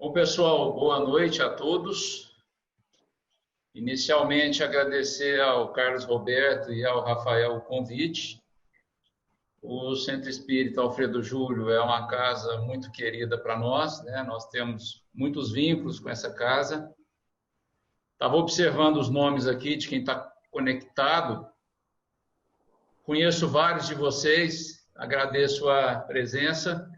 Bom, pessoal, boa noite a todos. Inicialmente, agradecer ao Carlos Roberto e ao Rafael o convite. O Centro Espírita Alfredo Júlio é uma casa muito querida para nós, né? Nós temos muitos vínculos com essa casa. Estava observando os nomes aqui de quem está conectado. Conheço vários de vocês, agradeço a presença.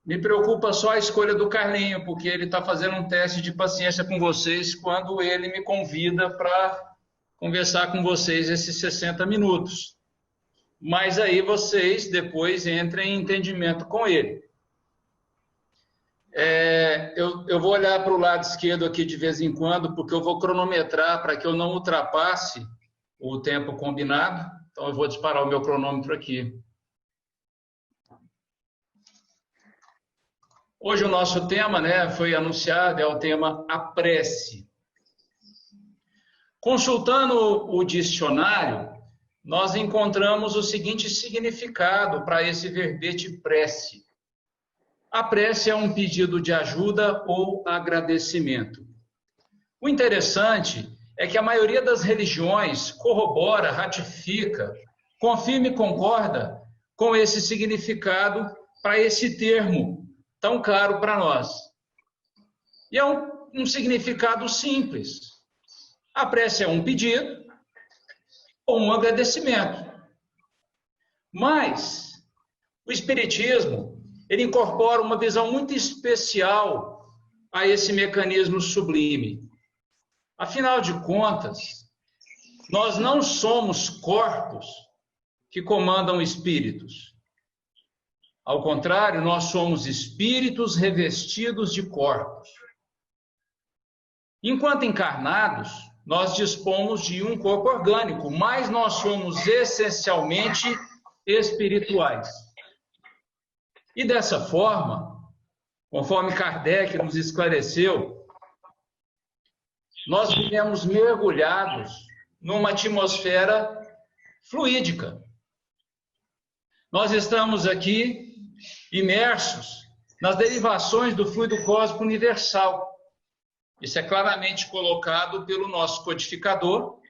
Me preocupa só a escolha do Carlinho, porque ele está fazendo um teste de paciência com vocês quando ele me convida para conversar com vocês esses 60 minutos. Mas aí vocês depois entrem em entendimento com ele. Eu vou olhar para o lado esquerdo aqui de vez em quando, porque eu vou cronometrar para que eu não ultrapasse o tempo combinado. Então eu vou disparar o meu cronômetro aqui. Hoje o nosso tema, foi anunciado, é o tema a prece. Consultando o dicionário, nós encontramos o seguinte significado para esse verbete prece. A prece é um pedido de ajuda ou agradecimento. O interessante é que a maioria das religiões corrobora, ratifica, confirma e concorda com esse significado para esse termo tão caro para nós. E é um significado simples. A prece é um pedido ou um agradecimento. Mas o Espiritismo, ele incorpora uma visão muito especial a esse mecanismo sublime. Afinal de contas, nós não somos corpos que comandam espíritos. Ao contrário, nós somos espíritos revestidos de corpos. Enquanto encarnados, nós dispomos de um corpo orgânico, mas nós somos essencialmente espirituais. E dessa forma, conforme Kardec nos esclareceu, nós vivemos mergulhados numa atmosfera fluídica. Nós estamos aqui imersos nas derivações do fluido cósmico universal. Isso é claramente colocado pelo nosso codificador.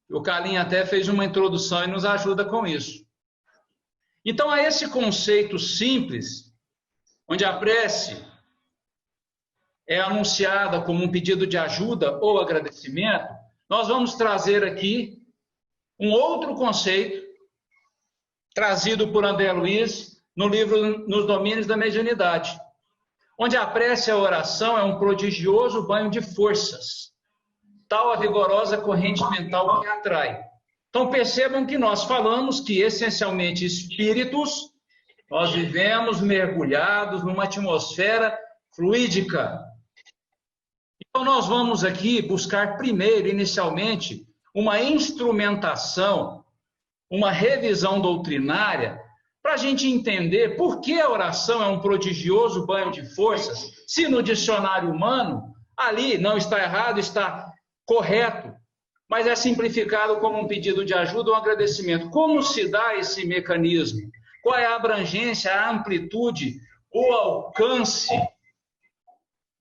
O Carlinho até fez uma introdução e nos ajuda com isso. Então, a esse conceito simples, onde a prece é anunciada como um pedido de ajuda ou agradecimento, nós vamos trazer aqui um outro conceito trazido por André Luiz no livro Nos Domínios da Mediunidade, onde a prece e a oração é um prodigioso banho de forças, tal a vigorosa corrente mental que atrai. Então percebam que nós falamos que essencialmente espíritos, nós vivemos mergulhados numa atmosfera fluídica. Então nós vamos aqui buscar primeiro, inicialmente, uma instrumentação, uma revisão doutrinária, para a gente entender por que a oração é um prodigioso banho de forças, se no dicionário humano, ali não está errado, está correto, mas é simplificado como um pedido de ajuda ou um agradecimento. Como se dá esse mecanismo? Qual é a abrangência, a amplitude, o alcance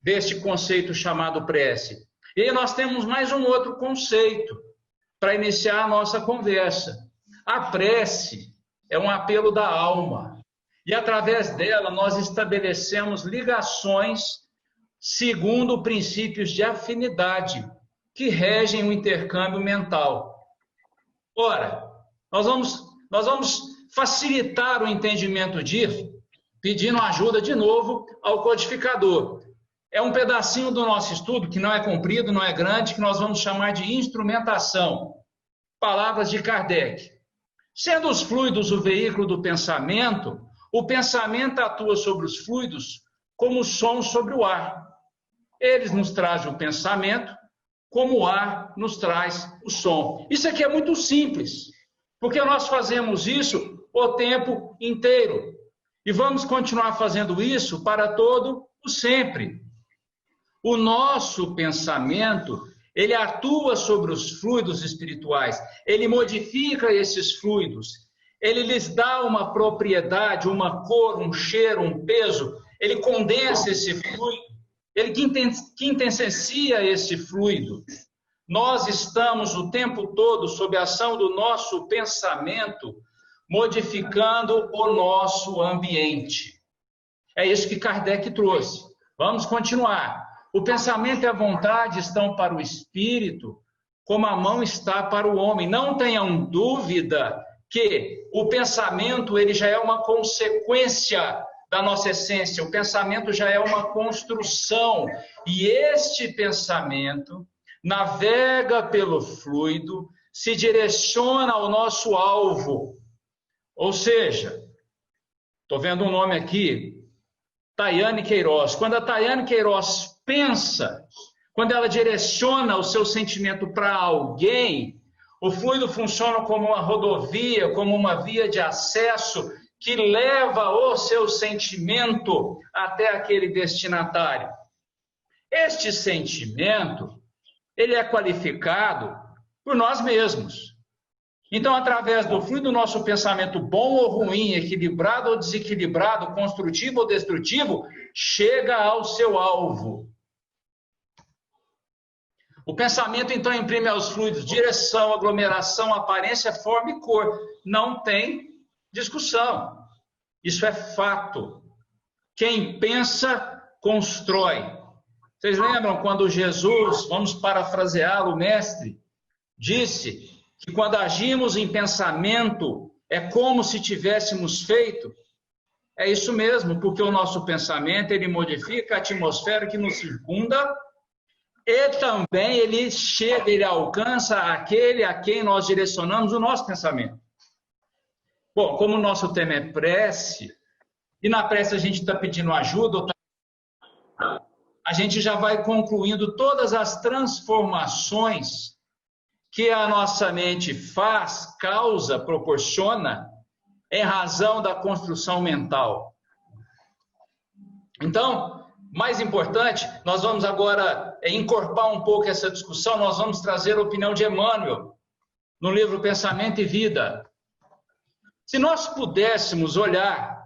deste conceito chamado prece? E aí nós temos mais um outro conceito para iniciar a nossa conversa. A prece é um apelo da alma, e através dela nós estabelecemos ligações segundo princípios de afinidade que regem o intercâmbio mental. Ora, nós vamos facilitar o entendimento disso, pedindo ajuda de novo ao codificador. É um pedacinho do nosso estudo que não é comprido, não é grande, que nós vamos chamar de instrumentação. Palavras de Kardec. Sendo os fluidos o veículo do pensamento, o pensamento atua sobre os fluidos como o som sobre o ar. Eles nos trazem o pensamento, como o ar nos traz o som. Isso aqui é muito simples, porque nós fazemos isso o tempo inteiro. E vamos continuar fazendo isso para todo o sempre. O nosso pensamento, ele atua sobre os fluidos espirituais, ele modifica esses fluidos, ele lhes dá uma propriedade, uma cor, um cheiro, um peso, ele condensa esse fluido, ele quintessencia esse fluido. Nós estamos o tempo todo sob a ação do nosso pensamento, modificando o nosso ambiente. É isso que Kardec trouxe. Vamos continuar. O pensamento e a vontade estão para o espírito, como a mão está para o homem. Não tenham dúvida que o pensamento ele já é uma consequência da nossa essência. O pensamento já é uma construção. E este pensamento navega pelo fluido, se direciona ao nosso alvo. Ou seja, estou vendo um nome aqui, Tayane Queiroz. Quando a Tayane Queiroz pensa, quando ela direciona o seu sentimento para alguém, o fluido funciona como uma rodovia, como uma via de acesso que leva o seu sentimento até aquele destinatário. Este sentimento, ele é qualificado por nós mesmos. Então, através do fluido do nosso pensamento bom ou ruim, equilibrado ou desequilibrado, construtivo ou destrutivo, chega ao seu alvo. O pensamento, então, imprime aos fluidos direção, aglomeração, aparência, forma e cor. Não tem discussão. Isso é fato. Quem pensa, constrói. Vocês lembram quando Jesus, vamos parafrasear o mestre, disse que quando agimos em pensamento, é como se tivéssemos feito? É isso mesmo, porque o nosso pensamento, ele modifica a atmosfera que nos circunda e também ele chega, ele alcança aquele a quem nós direcionamos o nosso pensamento. Bom, como o nosso tema é prece, e na prece a gente está pedindo ajuda, a gente já vai concluindo todas as transformações que a nossa mente faz, causa, proporciona, em razão da construção mental. Então, mais importante, nós vamos agora encorpar um pouco essa discussão, nós vamos trazer a opinião de Emmanuel, no livro Pensamento e Vida. Se nós pudéssemos olhar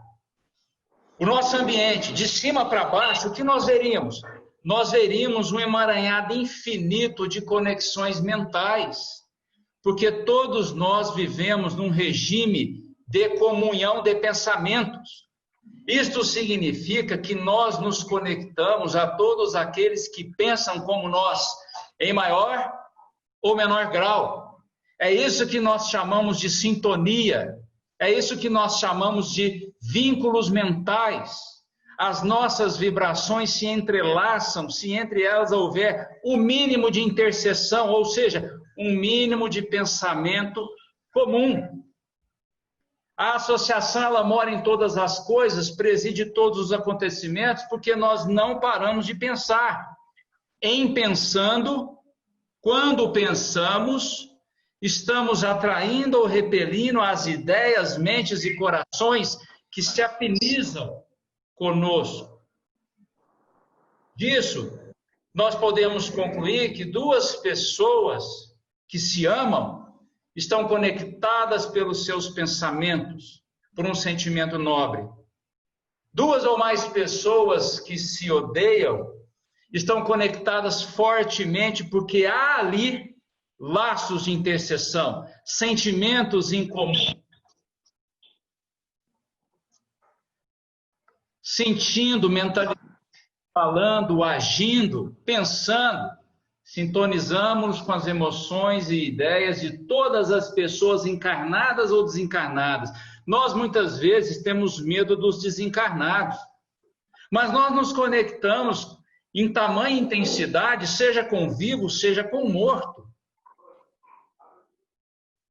o nosso ambiente de cima para baixo, o que nós veríamos? Nós veríamos um emaranhado infinito de conexões mentais, porque todos nós vivemos num regime de comunhão de pensamentos. Isto significa que nós nos conectamos a todos aqueles que pensam como nós, em maior ou menor grau. É isso que nós chamamos de sintonia, é isso que nós chamamos de vínculos mentais. As nossas vibrações se entrelaçam, se entre elas houver o mínimo de interseção, ou seja, um mínimo de pensamento comum. A associação, ela mora em todas as coisas, preside todos os acontecimentos, porque nós não paramos de pensar. Em pensando, quando pensamos, estamos atraindo ou repelindo as ideias, mentes e corações que se afinizam conosco. Disso, nós podemos concluir que duas pessoas que se amam estão conectadas pelos seus pensamentos, por um sentimento nobre. Duas ou mais pessoas que se odeiam estão conectadas fortemente porque há ali laços de interseção, sentimentos em comum. Sentindo, mentalizando, falando, agindo, pensando, sintonizamos com as emoções e ideias de todas as pessoas encarnadas ou desencarnadas. Nós, muitas vezes, temos medo dos desencarnados, mas nós nos conectamos em tamanha intensidade, seja com vivo, seja com morto.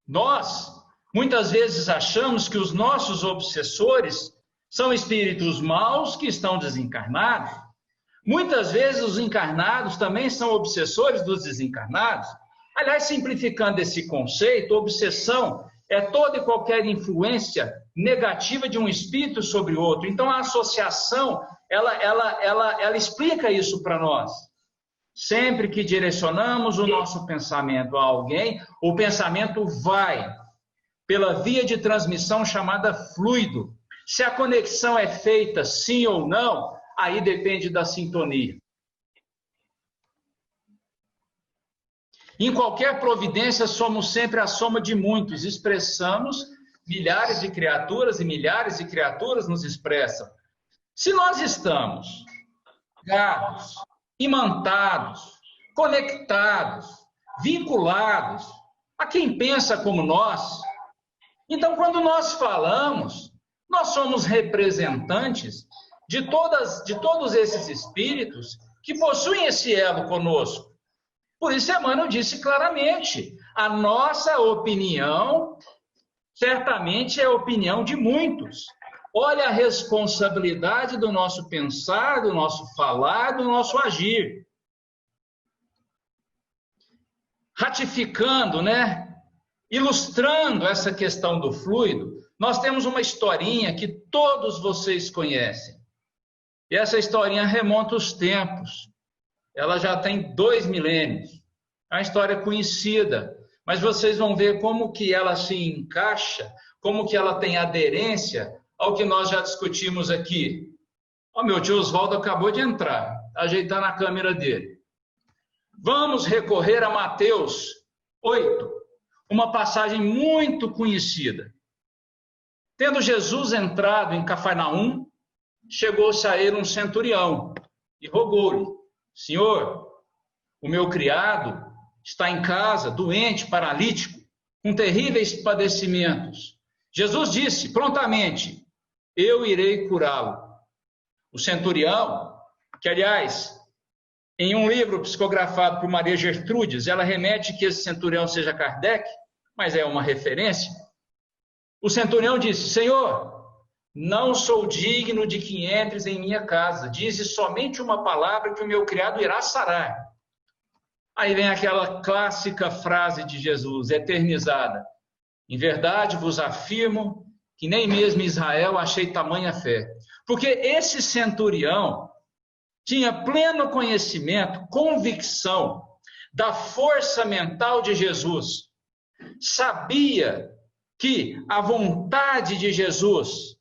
Nós, muitas vezes, achamos que os nossos obsessores são espíritos maus que estão desencarnados. Muitas vezes os encarnados também são obsessores dos desencarnados. Aliás, simplificando esse conceito, obsessão é toda e qualquer influência negativa de um espírito sobre outro. Então, a associação, ela explica isso para nós. Sempre que direcionamos o nosso pensamento a alguém, o pensamento vai pela via de transmissão chamada fluido. Se a conexão é feita sim ou não, aí depende da sintonia. Em qualquer providência, somos sempre a soma de muitos. Expressamos milhares de criaturas e milhares de criaturas nos expressam. Se nós estamos ligados, imantados, conectados, vinculados a quem pensa como nós, então quando nós falamos, nós somos representantes de todos esses espíritos que possuem esse elo conosco. Por isso Emmanuel disse claramente, a nossa opinião certamente é a opinião de muitos. Olha a responsabilidade do nosso pensar, do nosso falar, do nosso agir. Ratificando, ilustrando essa questão do fluido, nós temos uma historinha que todos vocês conhecem. E essa historinha remonta os tempos. Ela já tem 2 milênios. É uma história conhecida, mas vocês vão ver como que ela se encaixa, como que ela tem aderência ao que nós já discutimos aqui. Meu tio Oswaldo acabou de entrar, ajeitar na câmera dele. Vamos recorrer a Mateus 8, uma passagem muito conhecida. Tendo Jesus entrado em Cafarnaum, chegou-se a ele um centurião e rogou-lhe: Senhor, o meu criado está em casa, doente, paralítico, com terríveis padecimentos. Jesus disse prontamente: eu irei curá-lo. O centurião, que aliás, em um livro psicografado por Maria Gertrudes, ela remete que esse centurião seja Kardec, mas é uma referência. O centurião disse: Senhor, não sou digno de que entres em minha casa. Dize somente uma palavra que o meu criado irá sarar. Aí vem aquela clássica frase de Jesus, eternizada: em verdade vos afirmo que nem mesmo em Israel achei tamanha fé. Porque esse centurião tinha pleno conhecimento, convicção da força mental de Jesus. Sabia que a vontade de Jesus,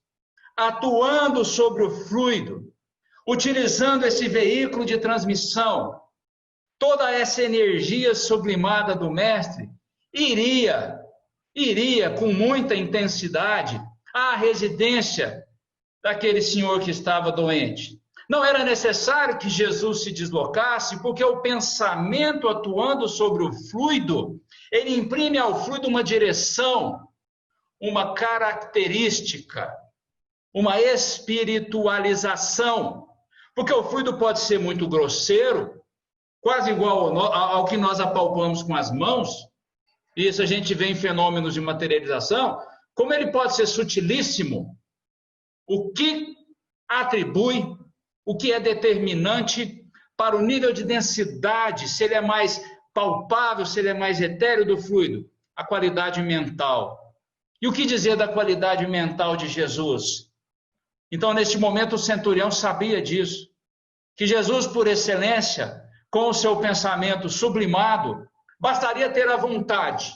atuando sobre o fluido, utilizando esse veículo de transmissão, toda essa energia sublimada do Mestre, iria com muita intensidade à residência daquele senhor que estava doente. Não era necessário que Jesus se deslocasse, porque o pensamento atuando sobre o fluido, ele imprime ao fluido uma direção, uma característica, uma espiritualização. Porque o fluido pode ser muito grosseiro, quase igual ao que nós apalpamos com as mãos, e isso a gente vê em fenômenos de materialização, como ele pode ser sutilíssimo, o que atribui, o que é determinante para o nível de densidade, se ele é mais palpável, se ele é mais etéreo do fluido, a qualidade mental. E o que dizer da qualidade mental de Jesus? Então, neste momento, o centurião sabia disso, que Jesus, por excelência, com o seu pensamento sublimado, bastaria ter a vontade,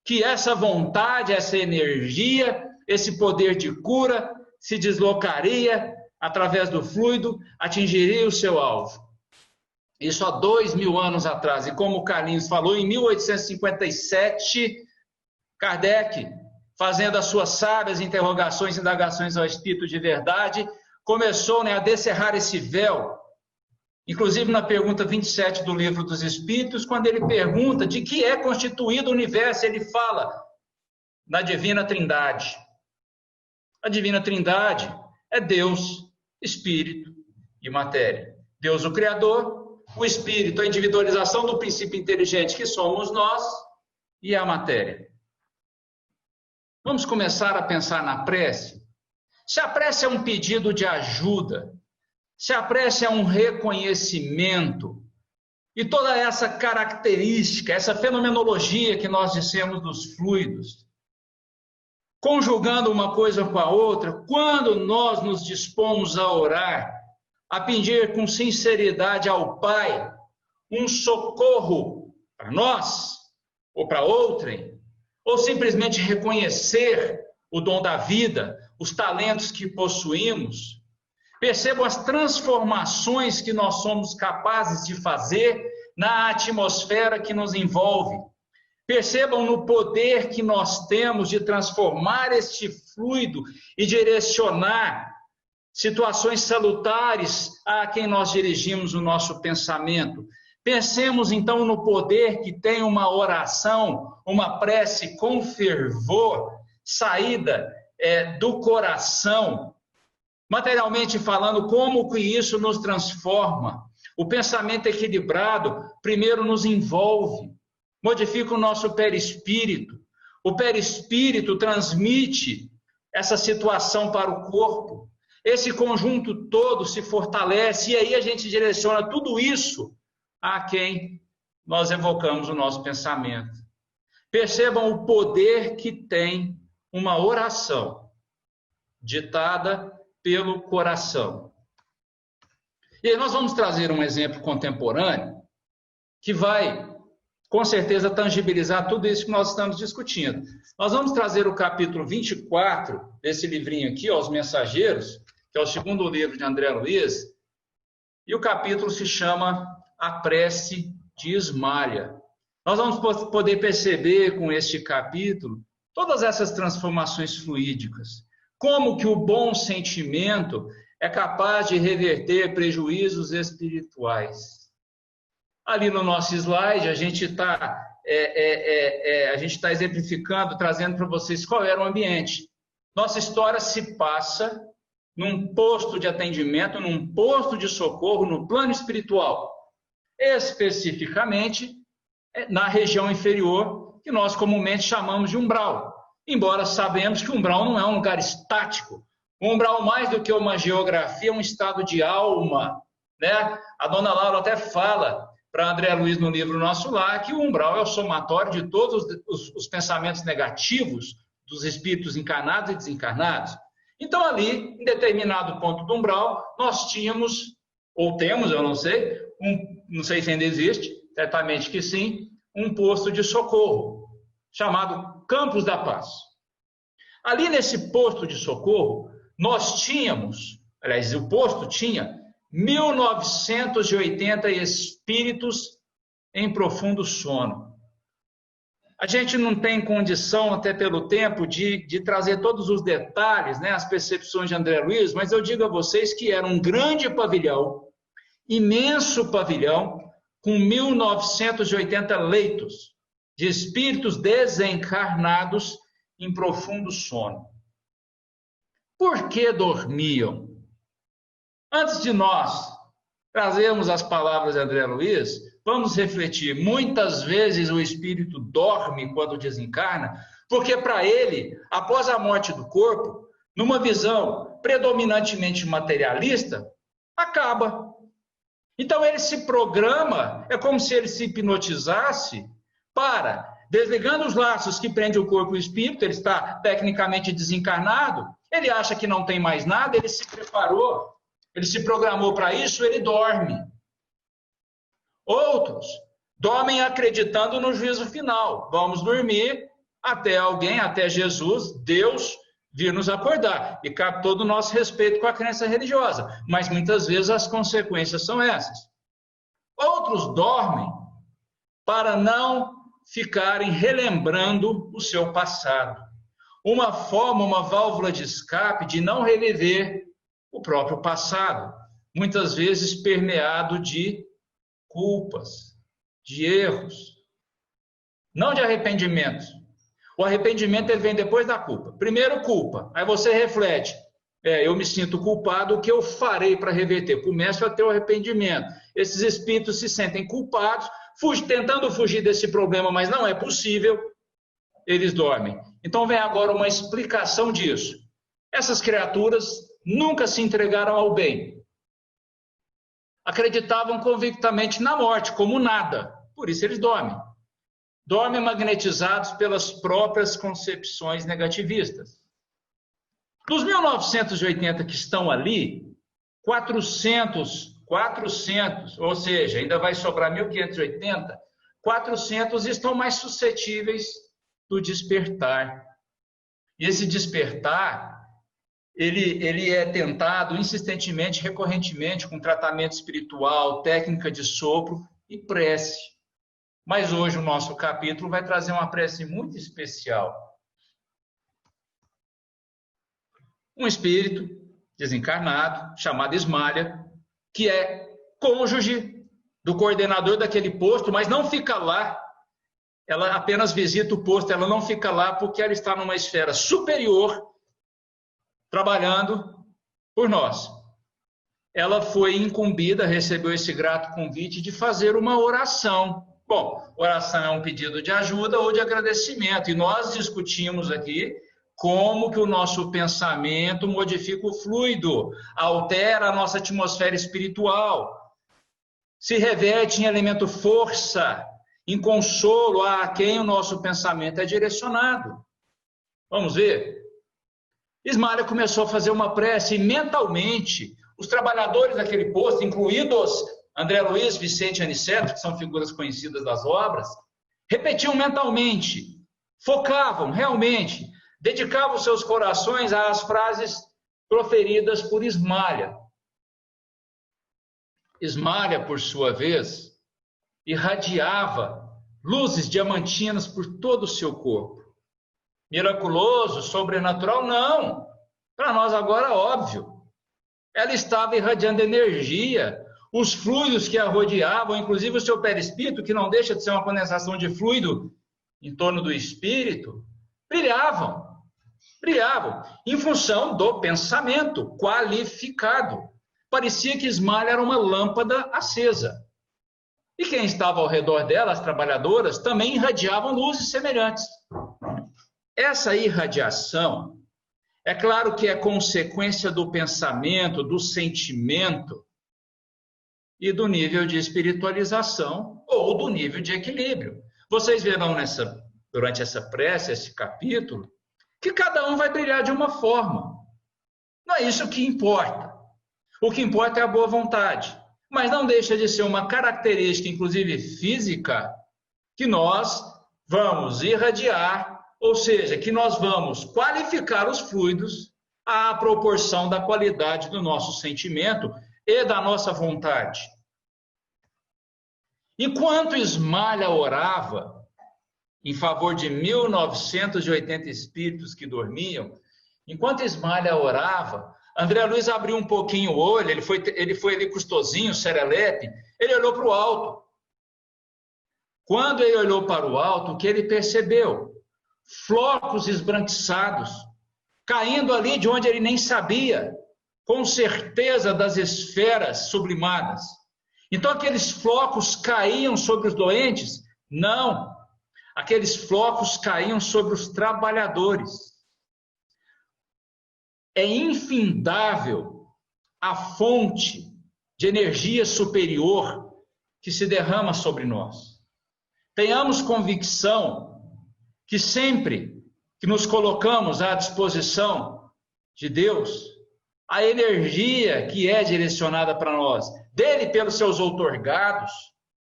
que essa vontade, essa energia, esse poder de cura se deslocaria através do fluido, atingiria o seu alvo. Isso há 2000 anos atrás. E como o Carlinhos falou, em 1857, Kardec, fazendo as suas sábias interrogações e indagações ao Espírito de Verdade, começou a descerrar esse véu. Inclusive na pergunta 27 do Livro dos Espíritos, quando ele pergunta de que é constituído o universo, ele fala na Divina Trindade. A Divina Trindade é Deus, Espírito e matéria. Deus, o Criador, o Espírito, a individualização do princípio inteligente que somos nós, e a matéria. Vamos começar a pensar na prece? Se a prece é um pedido de ajuda, se a prece é um reconhecimento, e toda essa característica, essa fenomenologia que nós dissemos dos fluidos, conjugando uma coisa com a outra, quando nós nos dispomos a orar, a pedir com sinceridade ao Pai um socorro para nós ou para outrem, ou simplesmente reconhecer o dom da vida, os talentos que possuímos. Percebam as transformações que nós somos capazes de fazer na atmosfera que nos envolve. Percebam no poder que nós temos de transformar este fluido e direcionar situações salutares a quem nós dirigimos o nosso pensamento. Pensemos então no poder que tem uma oração, uma prece com fervor, saída do coração. Materialmente falando, como que isso nos transforma? O pensamento equilibrado, primeiro, nos envolve, modifica o nosso perispírito. O perispírito transmite essa situação para o corpo. Esse conjunto todo se fortalece e aí a gente direciona tudo isso a quem nós evocamos o nosso pensamento. Percebam o poder que tem uma oração ditada pelo coração. E aí nós vamos trazer um exemplo contemporâneo que vai, com certeza, tangibilizar tudo isso que nós estamos discutindo. Nós vamos trazer o capítulo 24 desse livrinho aqui, Os Mensageiros, que é o segundo livro de André Luiz, e o capítulo se chama A Prece de Ismalha. Nós vamos poder perceber com este capítulo todas essas transformações fluídicas. Como que o bom sentimento é capaz de reverter prejuízos espirituais. Ali no nosso slide, a gente está exemplificando, trazendo para vocês qual era o ambiente. Nossa história se passa num posto de atendimento, num posto de socorro, no plano espiritual. Especificamente, na região inferior, que nós comumente chamamos de umbral. Embora sabemos que o umbral não é um lugar estático. O umbral, mais do que uma geografia, é um estado de alma, né? A dona Laura até fala para André Luiz no livro Nosso Lar que o umbral é o somatório de todos os pensamentos negativos dos espíritos encarnados e desencarnados. Então, ali, em determinado ponto do umbral, nós tínhamos, ou temos, eu não sei, não sei se ainda existe, certamente que sim, um posto de socorro, chamado Campos da Paz. Ali nesse posto de socorro, nós tínhamos, aliás, o posto tinha 1.980 espíritos em profundo sono. A gente não tem condição, até pelo tempo, de trazer todos os detalhes, né, as percepções de André Luiz, mas eu digo a vocês que era um grande pavilhão, imenso pavilhão, com 1.980 leitos de espíritos desencarnados em profundo sono. Por que dormiam? Antes de nós trazermos as palavras de André Luiz, vamos refletir. Muitas vezes o espírito dorme quando desencarna, porque para ele, após a morte do corpo, numa visão predominantemente materialista, acaba. Então ele se programa, é como se ele se hipnotizasse para, desligando os laços que prendem o corpo e o espírito, ele está tecnicamente desencarnado, ele acha que não tem mais nada, ele se preparou, ele se programou para isso, ele dorme. Outros dormem acreditando no juízo final. Vamos dormir até alguém, até Jesus, Deus, vir nos acordar. E cabe todo o nosso respeito com a crença religiosa. Mas muitas vezes as consequências são essas. Outros dormem para não ficarem relembrando o seu passado. Uma forma, uma válvula de escape de não reviver o próprio passado. Muitas vezes permeado de culpas, de erros, não de arrependimentos. O arrependimento ele vem depois da culpa. Primeiro culpa, aí você reflete, eu me sinto culpado, o que eu farei para reverter? Começa a ter o arrependimento. Esses espíritos se sentem culpados, tentando fugir desse problema, mas não é possível, eles dormem. Então vem agora uma explicação disso. Essas criaturas nunca se entregaram ao bem. Acreditavam convictamente na morte, como nada. Por isso eles dormem. Dormem magnetizados pelas próprias concepções negativistas. Dos 1.980 que estão ali, 400, ou seja, ainda vai sobrar 1.580, 400 estão mais suscetíveis do despertar. E esse despertar ele é tentado insistentemente, recorrentemente, com tratamento espiritual, técnica de sopro e prece. Mas hoje o nosso capítulo vai trazer uma prece muito especial. Um espírito desencarnado, chamado Ismália, que é cônjuge do coordenador daquele posto, mas não fica lá. Ela apenas visita o posto, ela não fica lá porque ela está numa esfera superior, trabalhando por nós. Ela foi incumbida, recebeu esse grato convite de fazer uma oração. Bom, oração é um pedido de ajuda ou de agradecimento, e nós discutimos aqui como que o nosso pensamento modifica o fluido, altera a nossa atmosfera espiritual, se reverte em elemento força, em consolo a quem o nosso pensamento é direcionado. Vamos ver? Ismália começou a fazer uma prece e mentalmente os trabalhadores daquele posto, incluídos André Luiz, Vicente e Aniceto, que são figuras conhecidas das obras, repetiam mentalmente, focavam realmente, dedicavam seus corações às frases proferidas por Ismália. Ismália, por sua vez, irradiava luzes diamantinas por todo o seu corpo. Miraculoso, sobrenatural, não. Para nós agora, óbvio. Ela estava irradiando energia, os fluidos que a rodeavam, inclusive o seu perispírito, que não deixa de ser uma condensação de fluido em torno do espírito, brilhavam, em função do pensamento qualificado. Parecia que Ismália era uma lâmpada acesa. E quem estava ao redor dela, as trabalhadoras, também irradiavam luzes semelhantes. Essa irradiação, é claro que é consequência do pensamento, do sentimento e do nível de espiritualização ou do nível de equilíbrio. Vocês verão durante essa prece, esse capítulo, que cada um vai brilhar de uma forma. Não é isso que importa. O que importa é a boa vontade. Mas não deixa de ser uma característica, inclusive física, que nós vamos irradiar, ou seja, que nós vamos qualificar os fluidos à proporção da qualidade do nosso sentimento e da nossa vontade. Enquanto Ismália orava em favor de 1980 espíritos que dormiam, enquanto Ismália orava, André Luiz abriu um pouquinho o olho, ele foi ali custosinho, serelepe, ele olhou para o alto. Quando ele olhou para o alto, o que ele percebeu? Flocos esbranquiçados, caindo ali de onde ele nem sabia, com certeza das esferas sublimadas. Então aqueles flocos caíam sobre os doentes? Não, aqueles flocos caíam sobre os trabalhadores. É infindável a fonte de energia superior que se derrama sobre nós. Tenhamos convicção que sempre que nos colocamos à disposição de Deus, a energia que é direcionada para nós, dele pelos seus outorgados,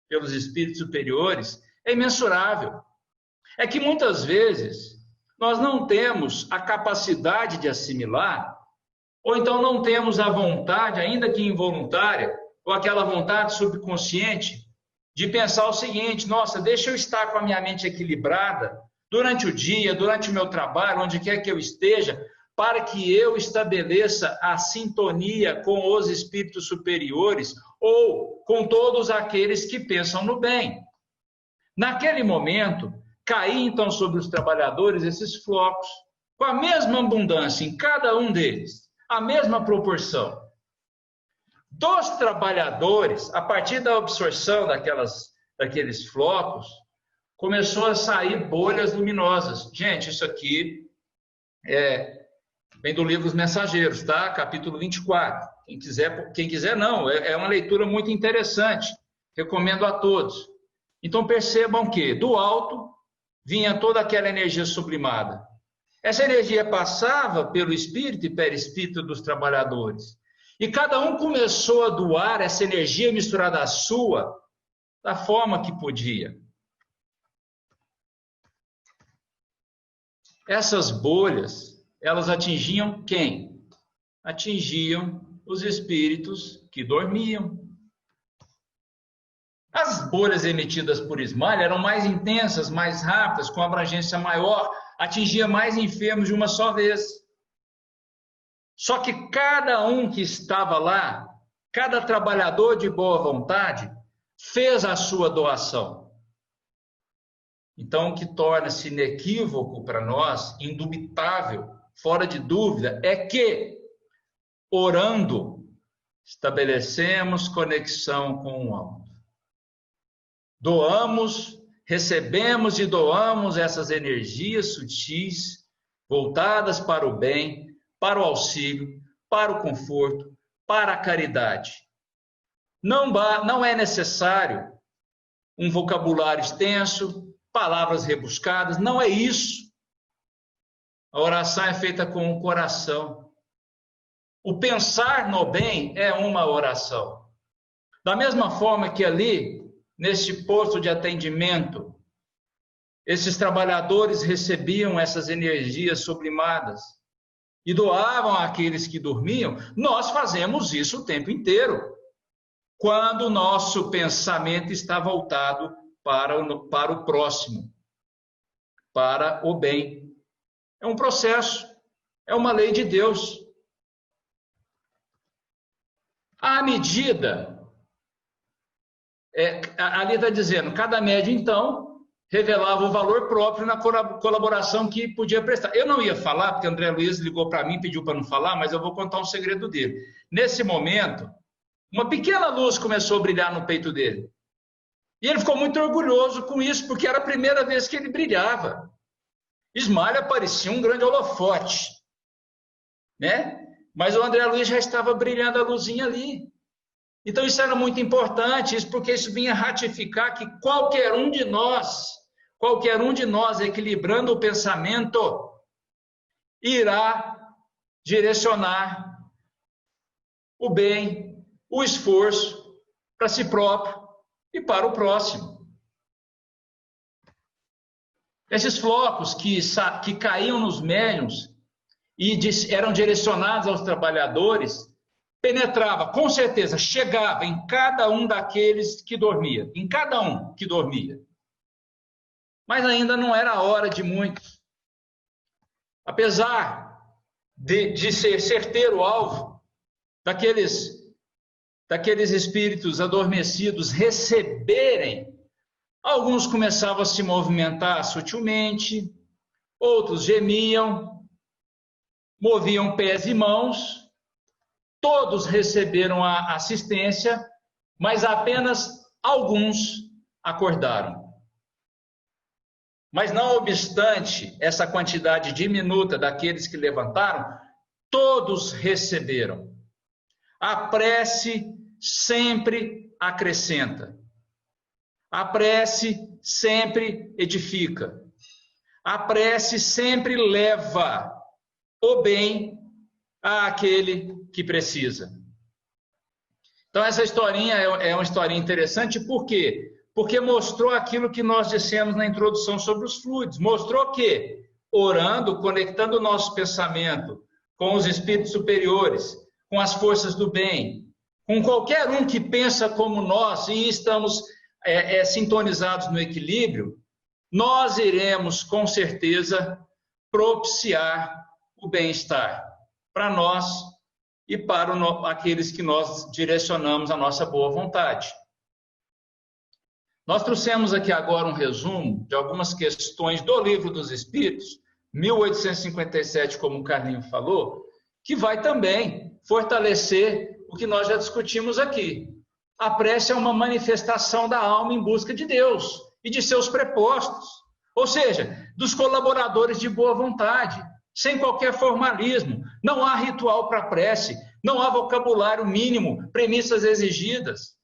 pelos espíritos superiores, é imensurável. É que muitas vezes nós não temos a capacidade de assimilar, ou então não temos a vontade, ainda que involuntária, ou aquela vontade subconsciente, de pensar o seguinte: nossa, deixa eu estar com a minha mente equilibrada durante o dia, durante o meu trabalho, onde quer que eu esteja, para que eu estabeleça a sintonia com os espíritos superiores ou com todos aqueles que pensam no bem. Naquele momento, caí então sobre os trabalhadores esses flocos, com a mesma abundância em cada um deles, a mesma proporção. Dos trabalhadores, a partir da absorção daqueles flocos, começou a sair bolhas luminosas. Gente, isso aqui vem do livro Os Mensageiros, tá? Capítulo 24. Quem quiser não, é uma leitura muito interessante. Recomendo a todos. Então percebam que do alto vinha toda aquela energia sublimada. Essa energia passava pelo espírito e perispírito dos trabalhadores. E cada um começou a doar essa energia misturada à sua, da forma que podia. Essas bolhas, elas atingiam quem? atingiam os espíritos que dormiam. As bolhas emitidas por Smiley eram mais intensas, mais rápidas, com abrangência maior, atingia mais enfermos de uma só vez. Só que cada um que estava lá, cada trabalhador de boa vontade, fez a sua doação. Então, o que torna-se inequívoco para nós, indubitável, fora de dúvida, é que, orando, estabelecemos conexão com o alto. Doamos, recebemos e doamos essas energias sutis, voltadas para o bem, para o auxílio, para o conforto, para a caridade. Não é necessário um vocabulário extenso, palavras rebuscadas, não é isso. A oração é feita com o coração. O pensar no bem é uma oração. Da mesma forma que ali, neste posto de atendimento, esses trabalhadores recebiam essas energias sublimadas e doavam àqueles que dormiam, nós fazemos isso o tempo inteiro, quando o nosso pensamento está voltado para o próximo, para o bem. É um processo, é uma lei de Deus. À medida, ali está dizendo, cada médium, então, revelava o valor próprio na colaboração que podia prestar. Eu não ia falar, porque André Luiz ligou para mim, pediu para não falar, mas eu vou contar um segredo dele. Nesse momento, uma pequena luz começou a brilhar no peito dele. E ele ficou muito orgulhoso com isso, porque era a primeira vez que ele brilhava. Smiley parecia um grande holofote, né? Mas o André Luiz já estava brilhando a luzinha ali. Então isso era muito importante, porque isso vinha ratificar que qualquer um de nós, equilibrando o pensamento, irá direcionar o bem, o esforço para si próprio e para o próximo. Esses flocos que caíam nos médiuns e eram direcionados aos trabalhadores, penetrava, com certeza, chegava em cada um daqueles que dormia, em cada um que dormia. Mas ainda não era a hora de muitos. Apesar de ser certeiro o alvo daqueles espíritos adormecidos receberem, alguns começavam a se movimentar sutilmente, outros gemiam, moviam pés e mãos, todos receberam a assistência, mas apenas alguns acordaram. Mas não obstante essa quantidade diminuta daqueles que levantaram, todos receberam. A prece sempre acrescenta. A prece sempre edifica. A prece sempre leva o bem àquele que precisa. Então essa historinha é uma historinha interessante, por quê? Porque mostrou aquilo que nós dissemos na introdução sobre os fluidos. Mostrou que, orando, conectando o nosso pensamento com os espíritos superiores, com as forças do bem, com qualquer um que pensa como nós e estamos sintonizados no equilíbrio, nós iremos, com certeza, propiciar o bem-estar para nós e para aqueles que nós direcionamos a nossa boa vontade. Nós trouxemos aqui agora um resumo de algumas questões do Livro dos Espíritos, 1857, como o Carlinho falou, que vai também fortalecer o que nós já discutimos aqui. A prece é uma manifestação da alma em busca de Deus e de seus prepostos, ou seja, dos colaboradores de boa vontade, sem qualquer formalismo. Não há ritual para a prece, não há vocabulário mínimo, premissas exigidas.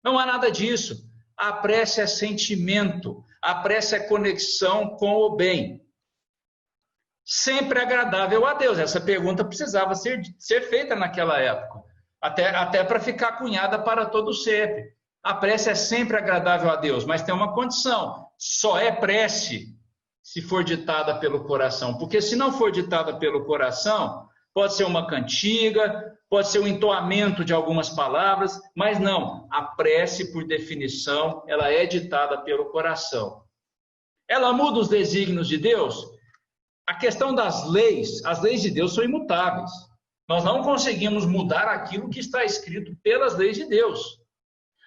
Não há nada disso. A prece é sentimento, a prece é conexão com o bem. Sempre agradável a Deus. Essa pergunta precisava ser feita naquela época, até para ficar cunhada para todo sempre. A prece é sempre agradável a Deus, mas tem uma condição: só é prece se for ditada pelo coração, porque se não for ditada pelo coração, pode ser uma cantiga, pode ser um entoamento de algumas palavras, mas não, a prece, por definição, ela é ditada pelo coração. Ela muda os desígnios de Deus? A questão das leis, as leis de Deus são imutáveis. Nós não conseguimos mudar aquilo que está escrito pelas leis de Deus.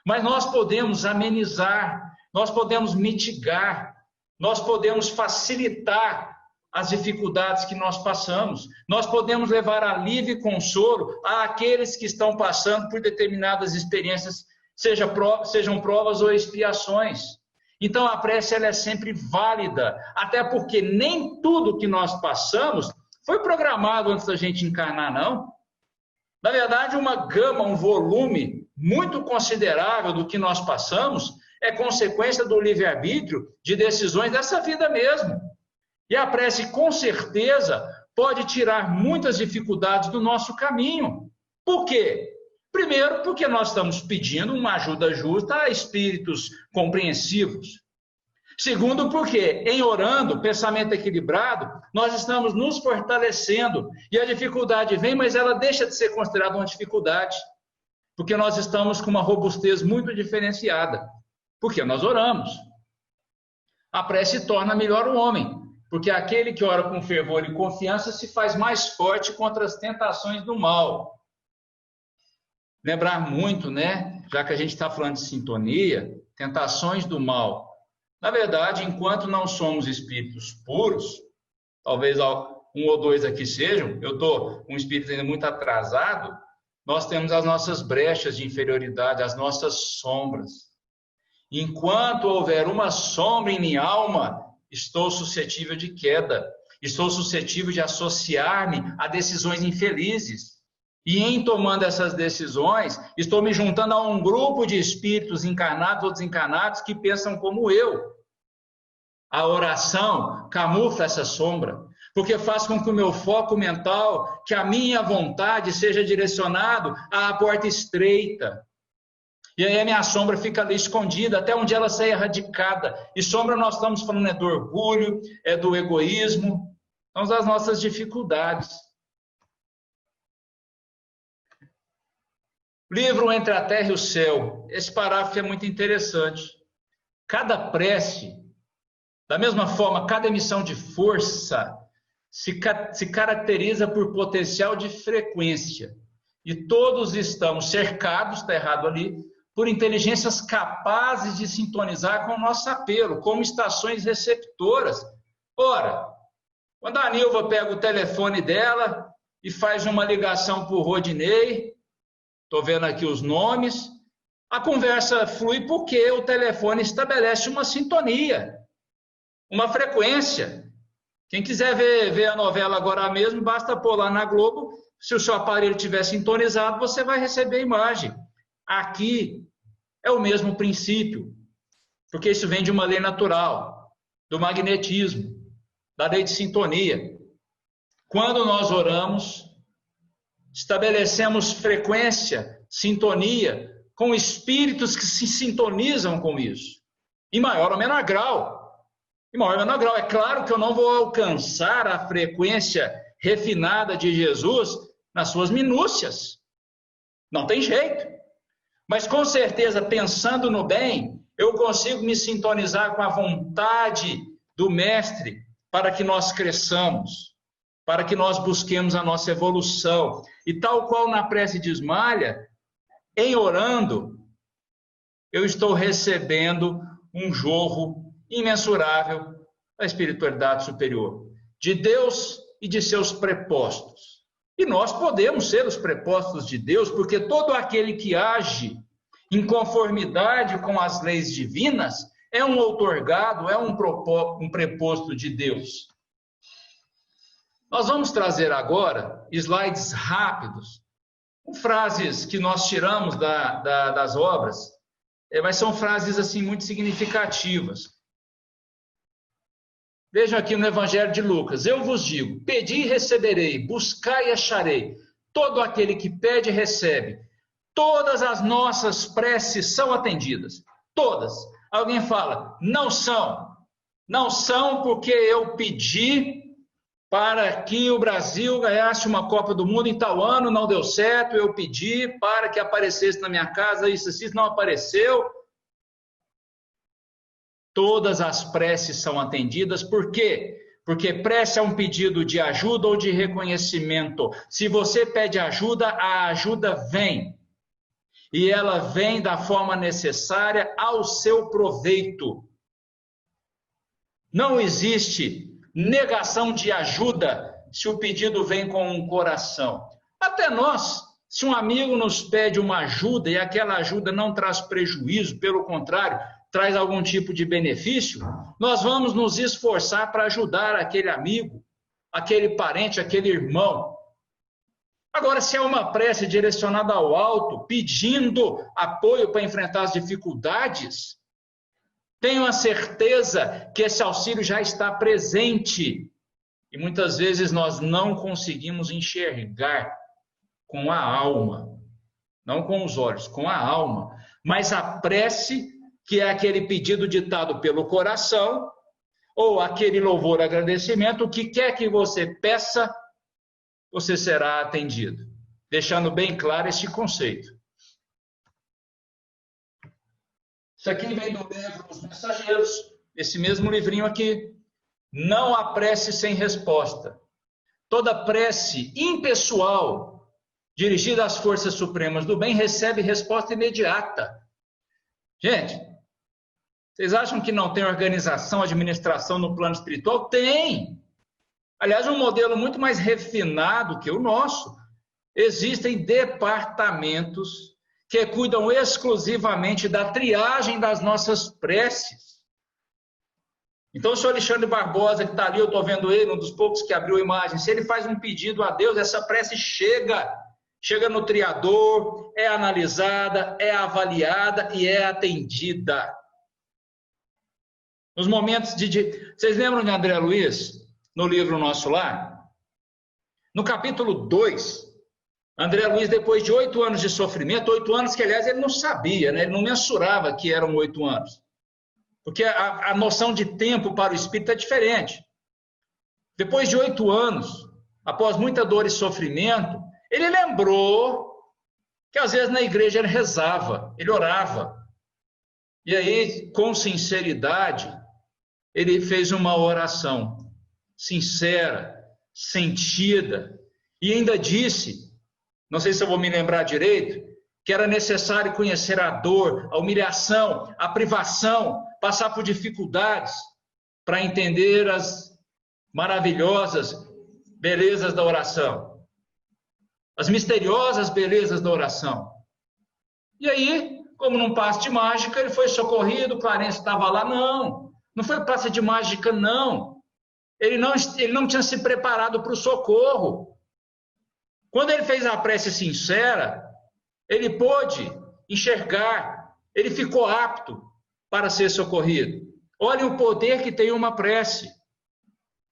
Mas nós podemos amenizar, nós podemos mitigar, nós podemos facilitar as dificuldades que nós passamos. Nós podemos levar alívio e consolo àqueles que estão passando por determinadas experiências, sejam provas ou expiações. Então a prece ela é sempre válida, até porque nem tudo que nós passamos foi programado antes da gente encarnar, não. Na verdade, uma gama, um volume muito considerável do que nós passamos é consequência do livre-arbítrio de decisões dessa vida mesmo. E a prece, com certeza, pode tirar muitas dificuldades do nosso caminho. Por quê? Primeiro, porque nós estamos pedindo uma ajuda justa a espíritos compreensivos. Segundo, porque em orando, pensamento equilibrado, nós estamos nos fortalecendo. E a dificuldade vem, mas ela deixa de ser considerada uma dificuldade. Porque nós estamos com uma robustez muito diferenciada. Porque nós oramos. A prece torna melhor o homem. Porque aquele que ora com fervor e confiança se faz mais forte contra as tentações do mal. Lembrar muito, né? Já que a gente está falando de sintonia, tentações do mal. Na verdade, enquanto não somos espíritos puros, talvez um ou dois aqui sejam, eu estou um espírito ainda muito atrasado, nós temos as nossas brechas de inferioridade, as nossas sombras. Enquanto houver uma sombra em minha alma, estou suscetível de queda, estou suscetível de associar-me a decisões infelizes. E em tomando essas decisões, estou me juntando a um grupo de espíritos encarnados ou desencarnados que pensam como eu. A oração camufla essa sombra, porque faz com que o meu foco mental, que a minha vontade seja direcionado à porta estreita. E aí a minha sombra fica ali escondida, até um dia ela sai erradicada. E sombra nós estamos falando é do orgulho, é do egoísmo, são das nossas dificuldades. Livro Entre a Terra e o Céu. Esse parágrafo é muito interessante. Cada prece, da mesma forma, cada emissão de força se caracteriza por potencial de frequência. E todos estamos cercados, está errado ali, por inteligências capazes de sintonizar com o nosso apelo, como estações receptoras. Ora, quando a Nilva pega o telefone dela e faz uma ligação para o Rodinei, estou vendo aqui os nomes, a conversa flui porque o telefone estabelece uma sintonia, uma frequência. Quem quiser ver a novela agora mesmo, basta pôr lá na Globo, se o seu aparelho estiver sintonizado, você vai receber a imagem. Aqui é o mesmo princípio, porque isso vem de uma lei natural, do magnetismo, da lei de sintonia. Quando nós oramos, estabelecemos frequência, sintonia, com espíritos que se sintonizam com isso, em maior ou menor grau. Em maior ou menor grau. É claro que eu não vou alcançar a frequência refinada de Jesus nas suas minúcias. Não tem jeito. Mas com certeza, pensando no bem, eu consigo me sintonizar com a vontade do Mestre para que nós cresçamos, para que nós busquemos a nossa evolução. E tal qual na prece de Ismalha, em orando, eu estou recebendo um jorro imensurável da espiritualidade superior, de Deus e de seus prepostos. E nós podemos ser os prepostos de Deus, porque todo aquele que age em conformidade com as leis divinas é um outorgado, é um preposto de Deus. Nós vamos trazer agora slides rápidos, com frases que nós tiramos das obras, mas são frases assim muito significativas. Vejam aqui no Evangelho de Lucas: eu vos digo, pedi e receberei, buscai e acharei. Todo aquele que pede, recebe. Todas as nossas preces são atendidas. Todas. Alguém fala, não são. Não são porque eu pedi para que o Brasil ganhasse uma Copa do Mundo em tal ano, não deu certo, eu pedi para que aparecesse na minha casa, isso não apareceu. Todas as preces são atendidas, por quê? Porque prece é um pedido de ajuda ou de reconhecimento. Se você pede ajuda, a ajuda vem. E ela vem da forma necessária ao seu proveito. Não existe negação de ajuda se o pedido vem com um coração. Até nós, se um amigo nos pede uma ajuda e aquela ajuda não traz prejuízo, pelo contrário, traz algum tipo de benefício, nós vamos nos esforçar para ajudar aquele amigo, aquele parente, aquele irmão. Agora, se é uma prece direcionada ao alto, pedindo apoio para enfrentar as dificuldades, tenho a certeza que esse auxílio já está presente. E muitas vezes nós não conseguimos enxergar com a alma, não com os olhos, com a alma. Mas a prece, que é aquele pedido ditado pelo coração, ou aquele louvor, agradecimento, o que quer que você peça, você será atendido. Deixando bem claro esse conceito. Isso aqui vem do livro Os Mensageiros, esse mesmo livrinho aqui. Não há prece sem resposta. Toda prece impessoal, dirigida às forças supremas do bem, recebe resposta imediata. Gente, vocês acham que não tem organização, administração no plano espiritual? Tem! Aliás, um modelo muito mais refinado que o nosso. Existem departamentos que cuidam exclusivamente da triagem das nossas preces. Então, o senhor Alexandre Barbosa, que está ali, eu estou vendo ele, um dos poucos que abriu a imagem, se ele faz um pedido a Deus, essa prece chega no triador, é analisada, é avaliada e é atendida. Nos momentos de... Vocês lembram de André Luiz, no livro Nosso Lar? No capítulo 2, André Luiz, depois de 8 anos de sofrimento, 8 anos que, aliás, ele não sabia, né? Ele não mensurava que eram 8 anos. Porque a noção de tempo para o espírito é diferente. Depois de 8 anos, após muita dor e sofrimento, ele lembrou que às vezes na igreja ele rezava, ele orava. E aí, com sinceridade, ele fez uma oração sincera, sentida, e ainda disse, não sei se eu vou me lembrar direito, que era necessário conhecer a dor, a humilhação, a privação, passar por dificuldades para entender as maravilhosas belezas da oração, as misteriosas belezas da oração. E aí, como num passe de mágica, ele foi socorrido, o Clarence estava lá. Não foi passe de mágica, não. Ele não tinha se preparado para o socorro. Quando ele fez a prece sincera, ele pôde enxergar, ele ficou apto para ser socorrido. Olha o poder que tem uma prece.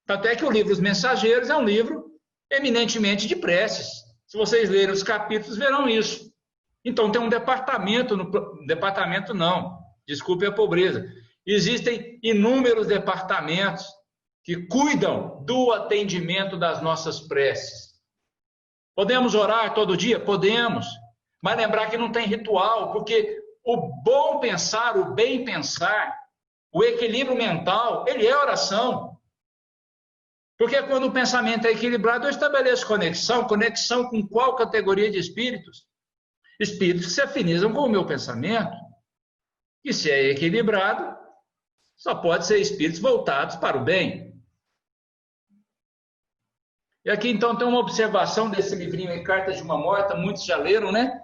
Tanto é que o livro Os Mensageiros é um livro eminentemente de preces. Se vocês lerem os capítulos, verão isso. Então tem um departamento, departamento não, desculpe a pobreza. Existem inúmeros departamentos que cuidam do atendimento das nossas preces. Podemos orar todo dia? Podemos. Mas lembrar que não tem ritual, porque o bom pensar, o bem pensar, o equilíbrio mental, ele é oração. Porque quando o pensamento é equilibrado, eu estabeleço conexão com qual categoria de espíritos? Espíritos que se afinizam com o meu pensamento. E se é equilibrado, só pode ser espíritos voltados para o bem. E aqui então tem uma observação desse livrinho em Cartas de uma Morta, muitos já leram, né?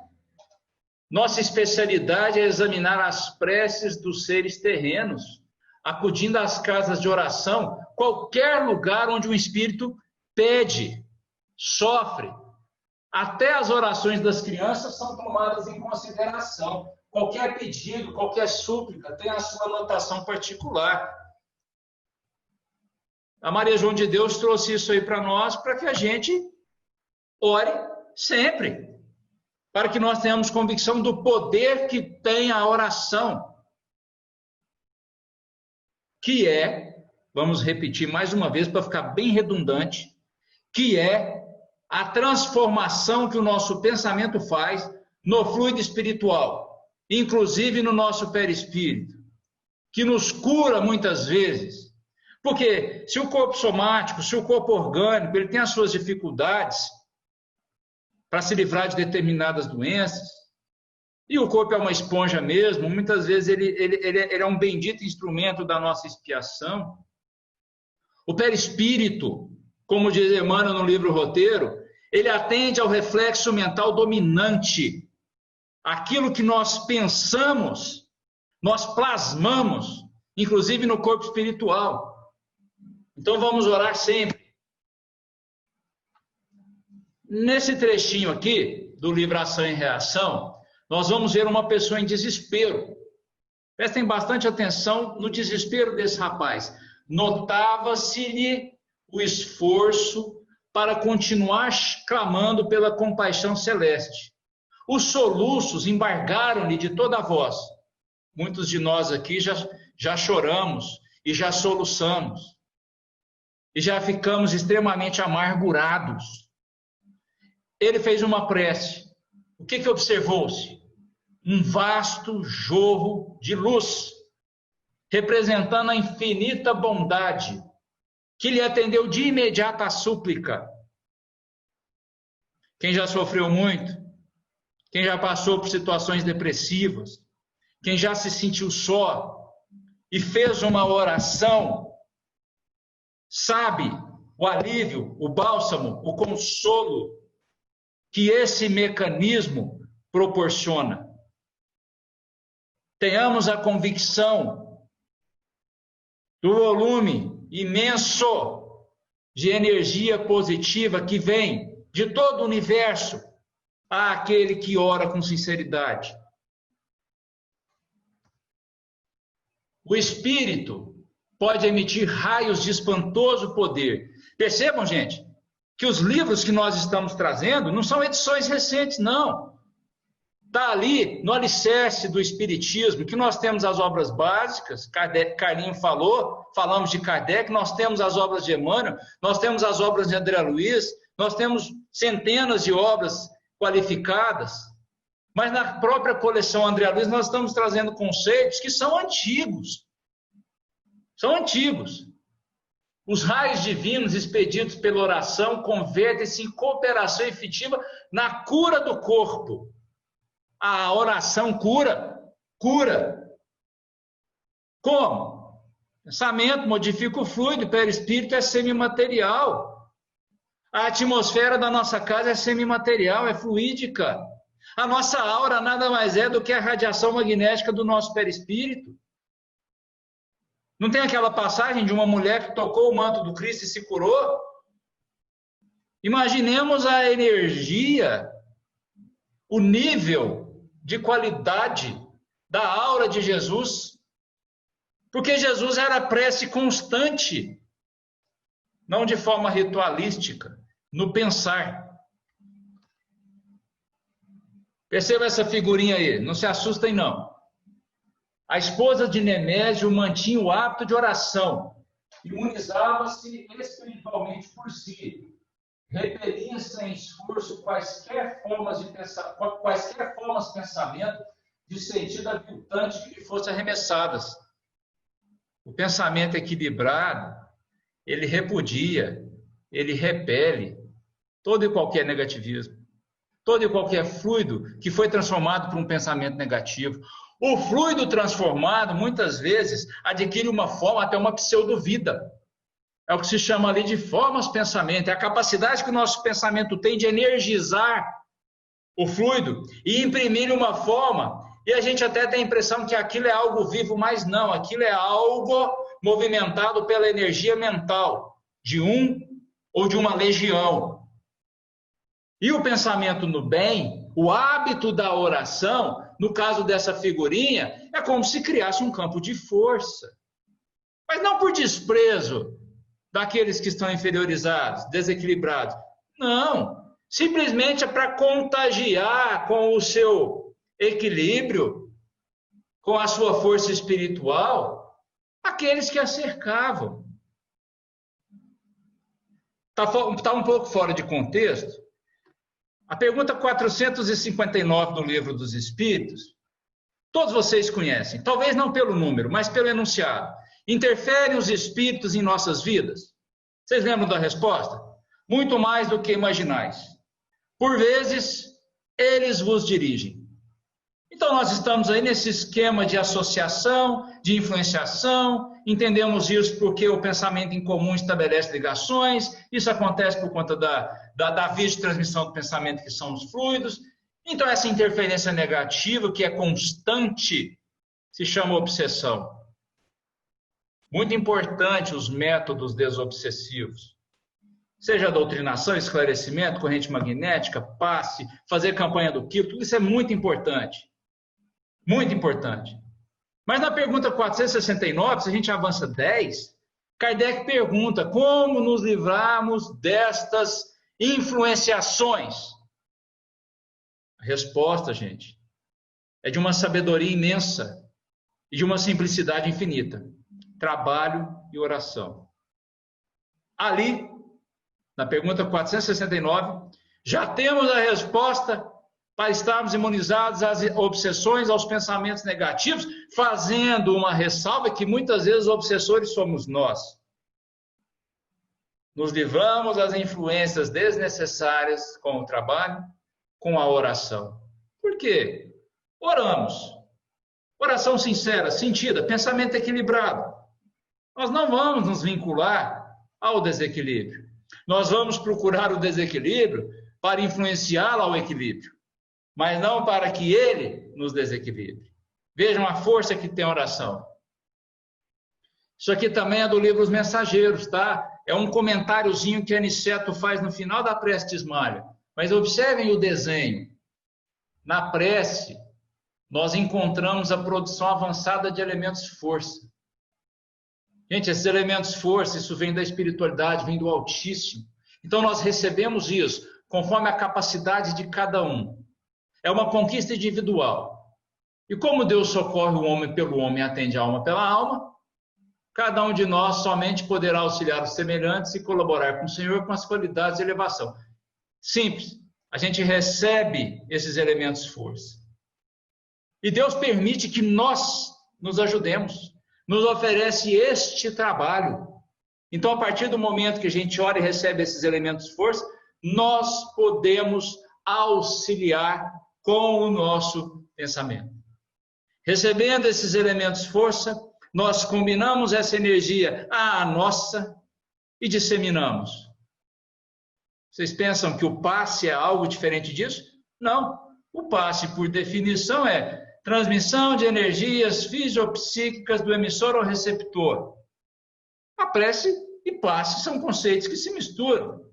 Nossa especialidade é examinar as preces dos seres terrenos, acudindo às casas de oração, qualquer lugar onde um espírito pede, sofre. Até as orações das crianças são tomadas em consideração. Qualquer pedido, qualquer súplica tem a sua anotação particular. A Maria João de Deus trouxe isso aí para nós, para que a gente ore sempre. Para que nós tenhamos convicção do poder que tem a oração, que é vamos repetir mais uma vez para ficar bem redundante, que é a transformação que o nosso pensamento faz no fluido espiritual, inclusive no nosso perispírito, que nos cura muitas vezes. Porque se o corpo somático, se o corpo orgânico, ele tem as suas dificuldades para se livrar de determinadas doenças, e o corpo é uma esponja mesmo, muitas vezes ele é um bendito instrumento da nossa expiação. O perispírito, como diz Emmanuel no livro Roteiro, ele atende ao reflexo mental dominante. Aquilo que nós pensamos, nós plasmamos, inclusive no corpo espiritual. Então vamos orar sempre. Nesse trechinho aqui, do livro Ação e Reação, nós vamos ver uma pessoa em desespero. Prestem bastante atenção no desespero desse rapaz. Notava-se-lhe o esforço para continuar clamando pela compaixão celeste. Os soluços embargaram-lhe de toda a voz. Muitos de nós aqui já choramos e já soluçamos. E já ficamos extremamente amargurados. Ele fez uma prece. O que observou-se? Um vasto jorro de luz, representando a infinita bondade, que lhe atendeu de imediato à súplica. Quem já sofreu muito, quem já passou por situações depressivas, quem já se sentiu só e fez uma oração, sabe o alívio, o bálsamo, o consolo que esse mecanismo proporciona. Tenhamos a convicção do volume imenso de energia positiva que vem de todo o universo àquele que ora com sinceridade. O espírito pode emitir raios de espantoso poder. Percebam, gente, que os livros que nós estamos trazendo não são edições recentes, não. Está ali no alicerce do Espiritismo, que nós temos as obras básicas, Carlinho falou, falamos de Kardec, nós temos as obras de Emmanuel, nós temos as obras de André Luiz, nós temos centenas de obras qualificadas, mas na própria coleção André Luiz nós estamos trazendo conceitos que são antigos. São antigos. Os raios divinos expedidos pela oração convertem-se em cooperação efetiva na cura do corpo. A oração cura. Como? Pensamento modifica o fluido, o perispírito é semimaterial. A atmosfera da nossa casa é semimaterial, é fluídica. A nossa aura nada mais é do que a radiação magnética do nosso perispírito. Não tem aquela passagem de uma mulher que tocou o manto do Cristo e se curou? Imaginemos a energia, o nível de qualidade da aura de Jesus, porque Jesus era prece constante, não de forma ritualística, no pensar. Perceba essa figurinha aí, não se assustem não. A esposa de Nemésio mantinha o hábito de oração, imunizava-se espiritualmente por si, repelia sem esforço quaisquer formas de pensamento de sentido aviltante que lhe fossem arremessadas. O pensamento equilibrado, ele repudia, ele repele todo e qualquer negativismo, todo e qualquer fluido que foi transformado por um pensamento negativo. O fluido transformado, muitas vezes, adquire uma forma, até uma pseudo-vida. É o que se chama ali de formas pensamento. É a capacidade que o nosso pensamento tem de energizar o fluido e imprimir uma forma. E a gente até tem a impressão que aquilo é algo vivo, mas não. Aquilo é algo movimentado pela energia mental de um ou de uma legião. E o pensamento no bem, o hábito da oração, no caso dessa figurinha, é como se criasse um campo de força. Mas não por desprezo daqueles que estão inferiorizados, desequilibrados. Não, simplesmente é para contagiar com o seu equilíbrio, com a sua força espiritual, aqueles que a cercavam. Está um pouco fora de contexto. A pergunta 459 do Livro dos Espíritos, todos vocês conhecem, talvez não pelo número, mas pelo enunciado. Interferem os espíritos em nossas vidas? Vocês lembram da resposta? Muito mais do que imaginais. Por vezes, eles vos dirigem. Então, nós estamos aí nesse esquema de associação, de influenciação, entendemos isso porque o pensamento em comum estabelece ligações, isso acontece por conta da via de transmissão do pensamento, que são os fluidos. Então, essa interferência negativa, que é constante, se chama obsessão. Muito importante os métodos desobsessivos. Seja a doutrinação, esclarecimento, corrente magnética, passe, fazer campanha do quilo, tudo isso é muito importante. Muito importante. Mas na pergunta 469, se a gente avança 10, Kardec pergunta como nos livrarmos destas influenciações. A resposta, gente, é de uma sabedoria imensa e de uma simplicidade infinita. Trabalho e oração. Ali, na pergunta 469, já temos a resposta para estarmos imunizados às obsessões, aos pensamentos negativos, fazendo uma ressalva que muitas vezes os obsessores somos nós. Nos livramos das influências desnecessárias com o trabalho, com a oração. Por quê? Oramos. Oração sincera, sentida, pensamento equilibrado. Nós não vamos nos vincular ao desequilíbrio. Nós vamos procurar o desequilíbrio para influenciá-lo ao equilíbrio, mas não para que ele nos desequilibre. Vejam a força que tem a oração. Isso aqui também é do livro Os Mensageiros, tá? É um comentáriozinho que Aniceto faz no final da prece de Ismalha. Mas observem o desenho. Na prece, nós encontramos a produção avançada de elementos força. Gente, esses elementos força, isso vem da espiritualidade, vem do Altíssimo. Então nós recebemos isso conforme a capacidade de cada um. É uma conquista individual. E como Deus socorre o homem pelo homem e atende a alma pela alma, cada um de nós somente poderá auxiliar os semelhantes e colaborar com o Senhor com as qualidades de elevação. Simples. A gente recebe esses elementos força. E Deus permite que nós nos ajudemos. Nos oferece este trabalho. Então, a partir do momento que a gente ora e recebe esses elementos força, nós podemos auxiliar com o nosso pensamento. Recebendo esses elementos força, nós combinamos essa energia à nossa e disseminamos. Vocês pensam que o passe é algo diferente disso? Não. O passe, por definição, é transmissão de energias fisiopsíquicas do emissor ao receptor. A prece e passe são conceitos que se misturam.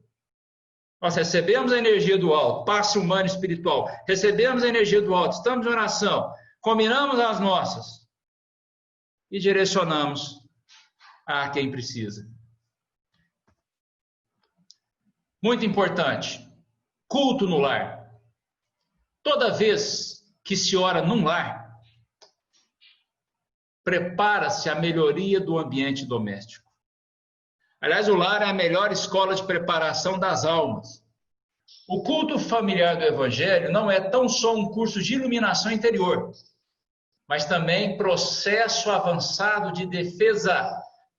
Nós recebemos a energia do alto, passe humano e espiritual. Recebemos a energia do alto, estamos em oração, combinamos as nossas e direcionamos a quem precisa. Muito importante, culto no lar. Toda vez que se ora num lar, prepara-se a melhoria do ambiente doméstico. Aliás, o lar é a melhor escola de preparação das almas. O culto familiar do Evangelho não é tão só um curso de iluminação interior, mas também processo avançado de defesa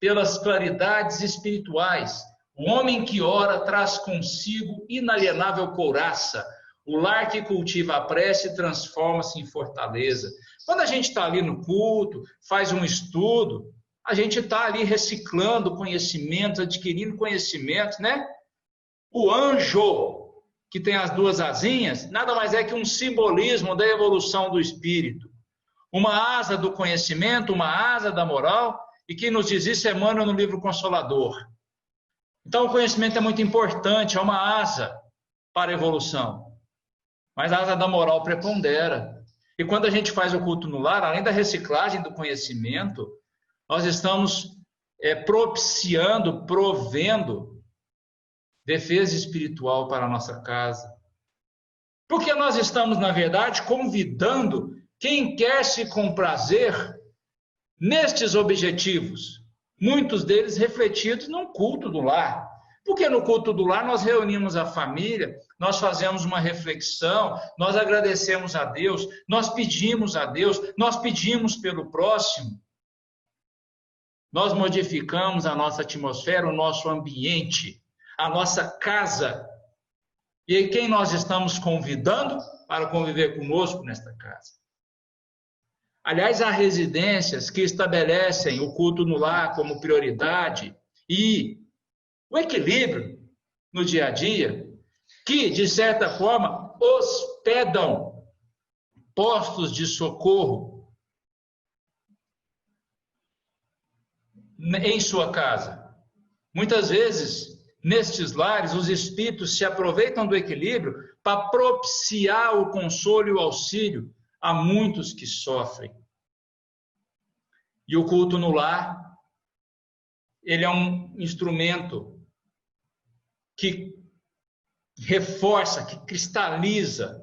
pelas claridades espirituais. O homem que ora traz consigo inalienável couraça. O lar que cultiva a prece transforma-se em fortaleza. Quando a gente está ali no culto, faz um estudo, a gente está ali reciclando conhecimentos, adquirindo conhecimentos, né? O anjo, que tem as duas asinhas, nada mais é que um simbolismo da evolução do espírito. Uma asa do conhecimento, uma asa da moral, e quem nos diz isso é Emmanuel no livro Consolador. Então o conhecimento é muito importante, é uma asa para a evolução. Mas a asa da moral prepondera. E quando a gente faz o culto no lar, além da reciclagem do conhecimento, nós estamos propiciando, provendo defesa espiritual para a nossa casa. Porque nós estamos, na verdade, convidando quem quer se comprazer nestes objetivos, muitos deles refletidos num culto do lar. Porque no culto do lar nós reunimos a família, nós fazemos uma reflexão, nós agradecemos a Deus, nós pedimos a Deus, nós pedimos pelo próximo. Nós modificamos a nossa atmosfera, o nosso ambiente, a nossa casa. E aí, quem nós estamos convidando para conviver conosco nesta casa? Aliás, há residências que estabelecem o culto no lar como prioridade e o equilíbrio no dia a dia, que, de certa forma, hospedam postos de socorro em sua casa. Muitas vezes, nestes lares, os espíritos se aproveitam do equilíbrio para propiciar o consolo e o auxílio a muitos que sofrem. E o culto no lar, ele é um instrumento que reforça, que cristaliza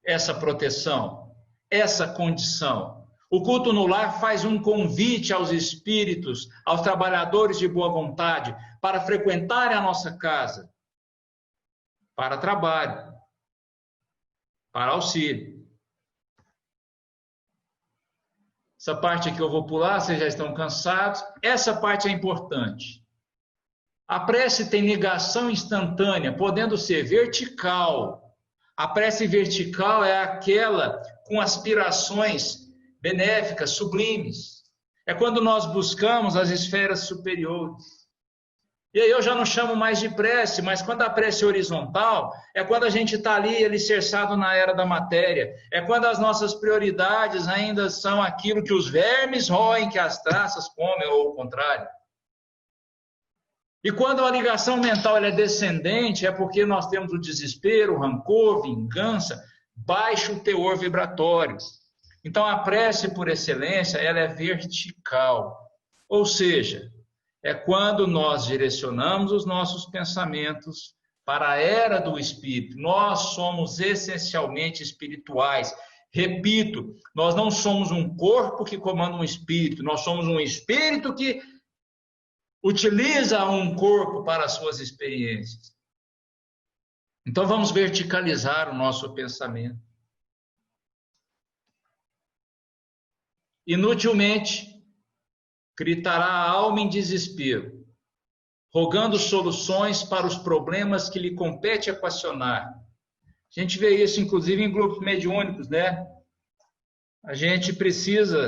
essa proteção, essa condição. O culto no lar faz um convite aos espíritos, aos trabalhadores de boa vontade, para frequentarem a nossa casa, para trabalho, para auxílio. Essa parte aqui eu vou pular, vocês já estão cansados. Essa parte é importante. A prece tem ligação instantânea, podendo ser vertical. A prece vertical é aquela com aspirações benéficas, sublimes. É quando nós buscamos as esferas superiores. E aí eu já não chamo mais de prece, mas quando a prece é horizontal, é quando a gente está ali alicerçado na era da matéria. É quando as nossas prioridades ainda são aquilo que os vermes roem, que as traças comem, ou o contrário. E quando a ligação mental é descendente, é porque nós temos o desespero, o rancor, vingança, baixo teor vibratório. Então a prece por excelência, ela é vertical. Ou seja, é quando nós direcionamos os nossos pensamentos para a era do Espírito. Nós somos essencialmente espirituais. Repito, nós não somos um corpo que comanda um espírito, nós somos um espírito que utiliza um corpo para as suas experiências. Então vamos verticalizar o nosso pensamento. Inutilmente, gritará a alma em desespero, rogando soluções para os problemas que lhe compete equacionar. A gente vê isso, inclusive, em grupos mediúnicos, né? A gente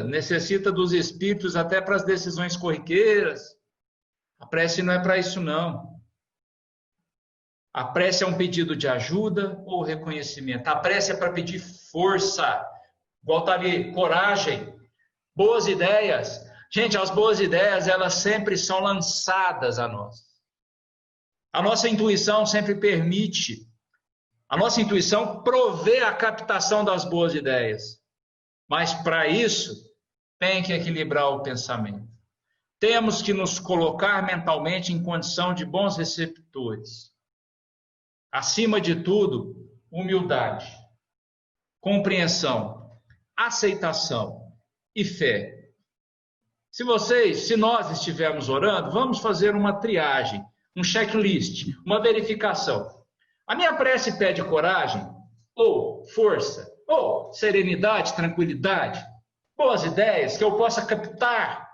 necessita dos espíritos até para as decisões corriqueiras. A prece não é para isso, não. A prece é um pedido de ajuda ou reconhecimento. A prece é para pedir força, igual está ali, coragem, boas ideias. Gente, as boas ideias, elas sempre são lançadas a nós. A nossa intuição sempre permite. A nossa intuição provê a captação das boas ideias. Mas, para isso, tem que equilibrar o pensamento. Temos que nos colocar mentalmente em condição de bons receptores. Acima de tudo, humildade, compreensão, aceitação e fé. Se nós estivermos orando, vamos fazer uma triagem, um checklist, uma verificação. A minha prece pede coragem, ou força, ou serenidade, tranquilidade, boas ideias que eu possa captar.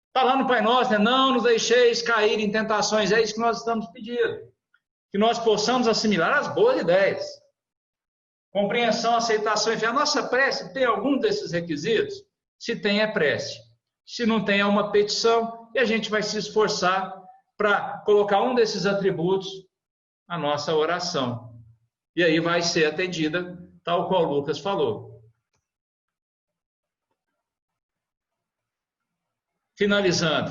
Está lá no Pai Nosso, né? Não nos deixeis cair em tentações, é isso que nós estamos pedindo. Que nós possamos assimilar as boas ideias. Compreensão, aceitação e fé. A nossa prece tem algum desses requisitos? Se tem, é prece. Se não tem, é uma petição, e a gente vai se esforçar para colocar um desses atributos na nossa oração. E aí vai ser atendida, tal qual o Lucas falou. Finalizando,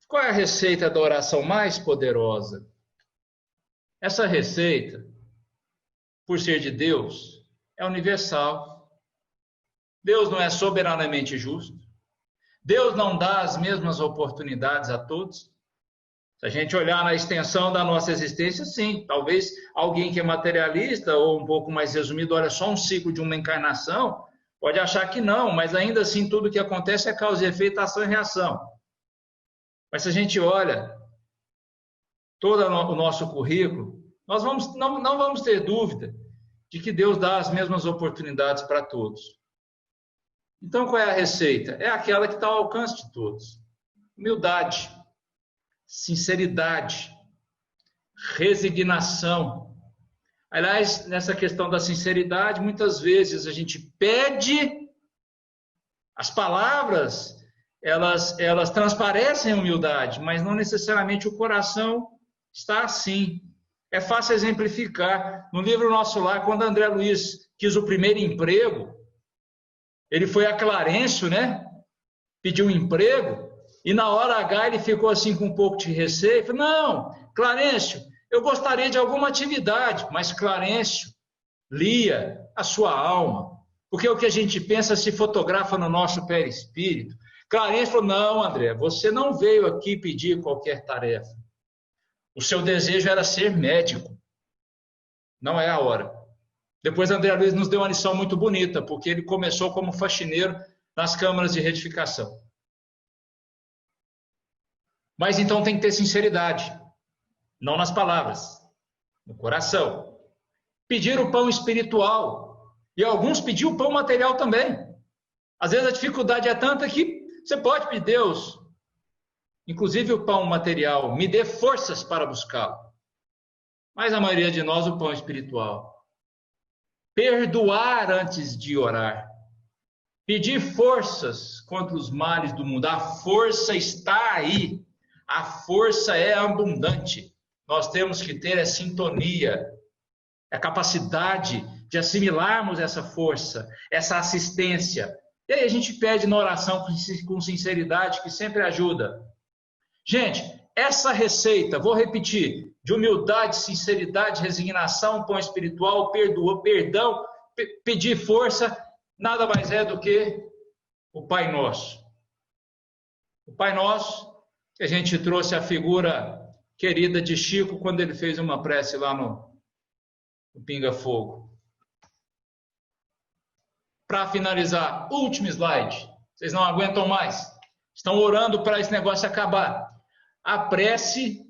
qual é a receita da oração mais poderosa? Essa receita, por ser de Deus, é universal. Deus não é soberanamente justo. Deus não dá as mesmas oportunidades a todos. Se a gente olhar na extensão da nossa existência, sim. Talvez alguém que é materialista ou um pouco mais resumido, olha só um ciclo de uma encarnação, pode achar que não, mas ainda assim tudo que acontece é causa e efeito, ação e reação. Mas se a gente olha todo o nosso currículo, nós não vamos ter dúvida de que Deus dá as mesmas oportunidades para todos. Então, qual é a receita? É aquela que está ao alcance de todos. Humildade, sinceridade, resignação. Aliás, nessa questão da sinceridade, muitas vezes a gente pede, as palavras, elas transparecem a humildade, mas não necessariamente o coração está assim. É fácil exemplificar. No livro Nosso Lar, quando André Luiz quis o primeiro emprego, ele foi a Clarencio, né? Pediu um emprego, e na hora H ele ficou assim com um pouco de receio. Falou, não, Clarencio, eu gostaria de alguma atividade, mas Clarencio lia a sua alma, porque o que a gente pensa se fotografa no nosso perispírito. Clarencio falou, não, André, você não veio aqui pedir qualquer tarefa. O seu desejo era ser médico. Não é a hora. Depois André Luiz nos deu uma lição muito bonita, porque ele começou como faxineiro nas câmaras de retificação. Mas então tem que ter sinceridade, não nas palavras, no coração. Pedir o pão espiritual, e alguns pediram o pão material também. Às vezes a dificuldade é tanta que você pode pedir, Deus, inclusive o pão material, me dê forças para buscá-lo. Mas a maioria de nós, o pão espiritual. Perdoar antes de orar. Pedir forças contra os males do mundo. A força está aí. A força é abundante. Nós temos que ter a sintonia, a capacidade de assimilarmos essa força, essa assistência. E aí a gente pede na oração com sinceridade, que sempre ajuda. Gente, essa receita, vou repetir, de humildade, sinceridade, resignação, pão espiritual, perdão, pedir força, nada mais é do que o Pai Nosso. O Pai Nosso, que a gente trouxe a figura querida de Chico quando ele fez uma prece lá no Pinga Fogo. Para finalizar, último slide. Vocês não aguentam mais. Estão orando para esse negócio acabar. A prece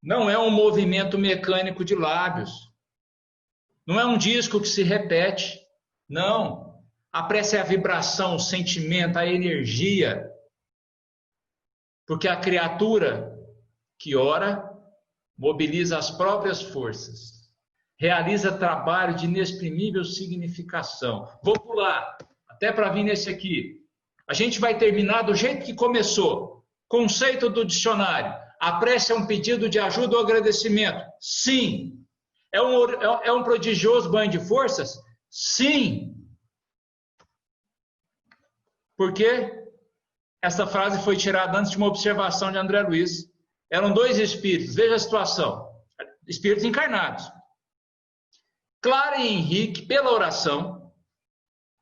não é um movimento mecânico de lábios. Não é um disco que se repete. Não. A prece é a vibração, o sentimento, a energia. Porque a criatura que ora mobiliza as próprias forças. Realiza trabalho de inexprimível significação. Vou pular, até para vir nesse aqui. A gente vai terminar do jeito que começou. Conceito do dicionário. A prece é um pedido de ajuda ou agradecimento? Sim. É um prodigioso banho de forças? Sim. Por quê? Essa frase foi tirada antes de uma observação de André Luiz. Eram dois espíritos, veja a situação. Espíritos encarnados. Clara e Henrique, pela oração,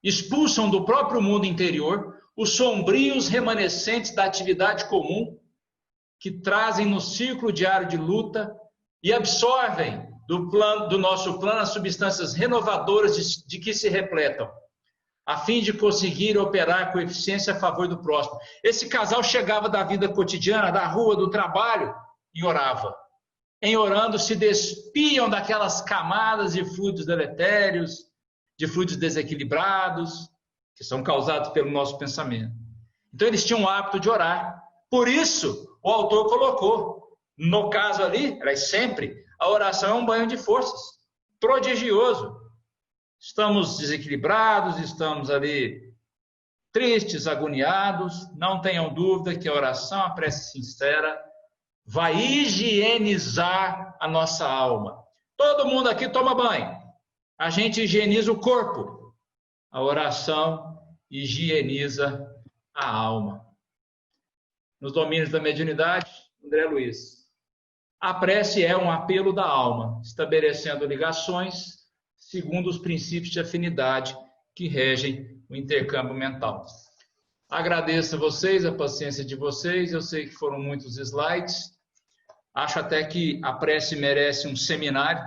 expulsam do próprio mundo interior os sombrios remanescentes da atividade comum que trazem no círculo diário de luta e absorvem do nosso plano as substâncias renovadoras de que se repletam, a fim de conseguir operar com eficiência a favor do próximo. Esse casal chegava da vida cotidiana, da rua, do trabalho, e orava. Em orando, se despiam daquelas camadas de fluidos deletérios, de fluidos desequilibrados, que são causados pelo nosso pensamento. Então, eles tinham o hábito de orar. Por isso, o autor colocou, no caso ali, sempre, a oração é um banho de forças, prodigioso. Estamos desequilibrados, estamos ali tristes, agoniados, não tenham dúvida que a oração, a prece sincera, vai higienizar a nossa alma. Todo mundo aqui toma banho. A gente higieniza o corpo. A oração higieniza a alma. Nos domínios da mediunidade, André Luiz. A prece é um apelo da alma, estabelecendo ligações segundo os princípios de afinidade que regem o intercâmbio mental. Agradeço a vocês, a paciência de vocês. Eu sei que foram muitos slides. Acho até que a prece merece um seminário.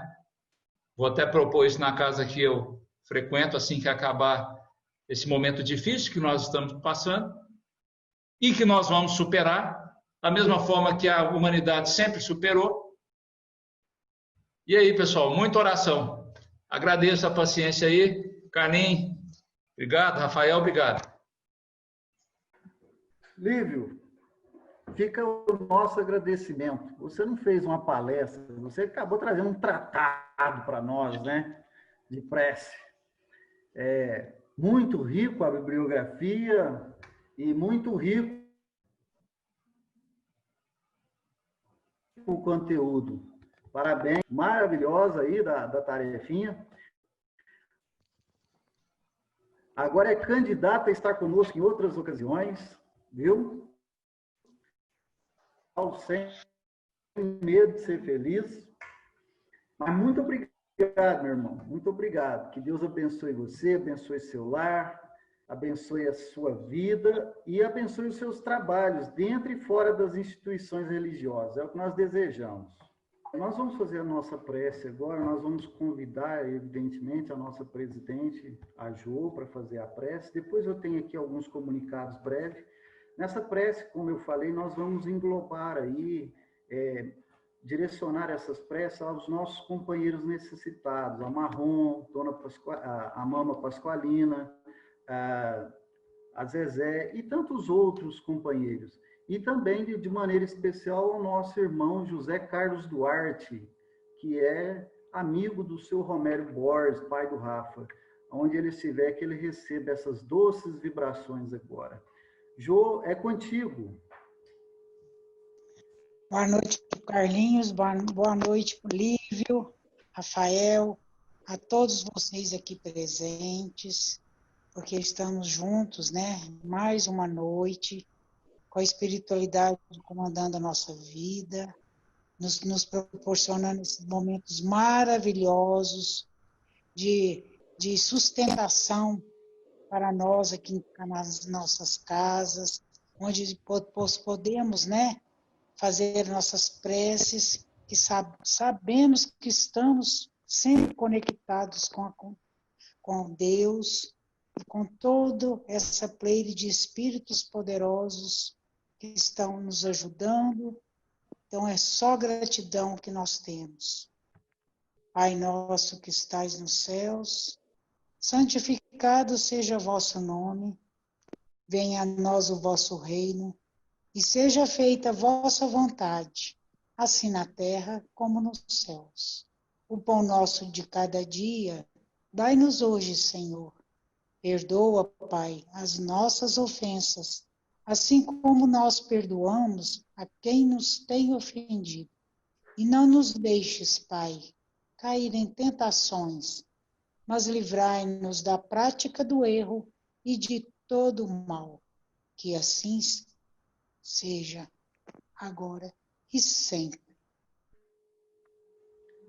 Vou até propor isso na casa que eu frequento, assim que acabar esse momento difícil que nós estamos passando e que nós vamos superar, da mesma forma que a humanidade sempre superou. E aí, pessoal, muita oração. Agradeço a paciência aí. Carlinhos, obrigado. Rafael, obrigado. Lívio, fica o nosso agradecimento. Você não fez uma palestra, você acabou trazendo um tratado para nós, né? De prece. Muito rico a bibliografia e muito rico o conteúdo. Parabéns, maravilhosa aí da tarefinha. Agora é candidata a estar conosco em outras ocasiões, viu? Sem medo de ser feliz. Mas muito obrigado, meu irmão. Muito obrigado. Que Deus abençoe você, abençoe seu lar, abençoe a sua vida e abençoe os seus trabalhos dentro e fora das instituições religiosas. É o que nós desejamos. Nós vamos fazer a nossa prece agora, nós vamos convidar, evidentemente, a nossa presidente, a Jo, para fazer a prece. Depois eu tenho aqui alguns comunicados breves. Nessa prece, como eu falei, nós vamos englobar aí, direcionar essas preces aos nossos companheiros necessitados, a Marrom, a Mama Pasqualina, a Zezé e tantos outros companheiros. E também, de maneira especial, ao nosso irmão José Carlos Duarte, que é amigo do seu Romério Borges, pai do Rafa. Onde ele estiver, que ele receba essas doces vibrações agora. Jô, é contigo. Boa noite para o Carlinhos, boa noite para o Lívio, Rafael, a todos vocês aqui presentes, porque estamos juntos, né? Mais uma noite, com a espiritualidade comandando a nossa vida, nos proporcionando esses momentos maravilhosos de sustentação para nós aqui nas nossas casas, onde podemos, né, fazer nossas preces, que sabemos que estamos sempre conectados com Deus, e com toda essa pleide de espíritos poderosos que estão nos ajudando. Então, é só gratidão que nós temos. Pai nosso que estais nos céus, santificado seja o vosso nome, venha a nós o vosso reino, e seja feita a vossa vontade, assim na terra como nos céus. O pão nosso de cada dia, dai-nos hoje, Senhor. Perdoa, Pai, as nossas ofensas, assim como nós perdoamos a quem nos tem ofendido. E não nos deixes, Pai, cair em tentações, mas livrai-nos da prática do erro e de todo o mal. Que assim seja agora e sempre.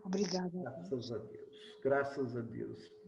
Obrigada. Graças a Deus. Graças a Deus.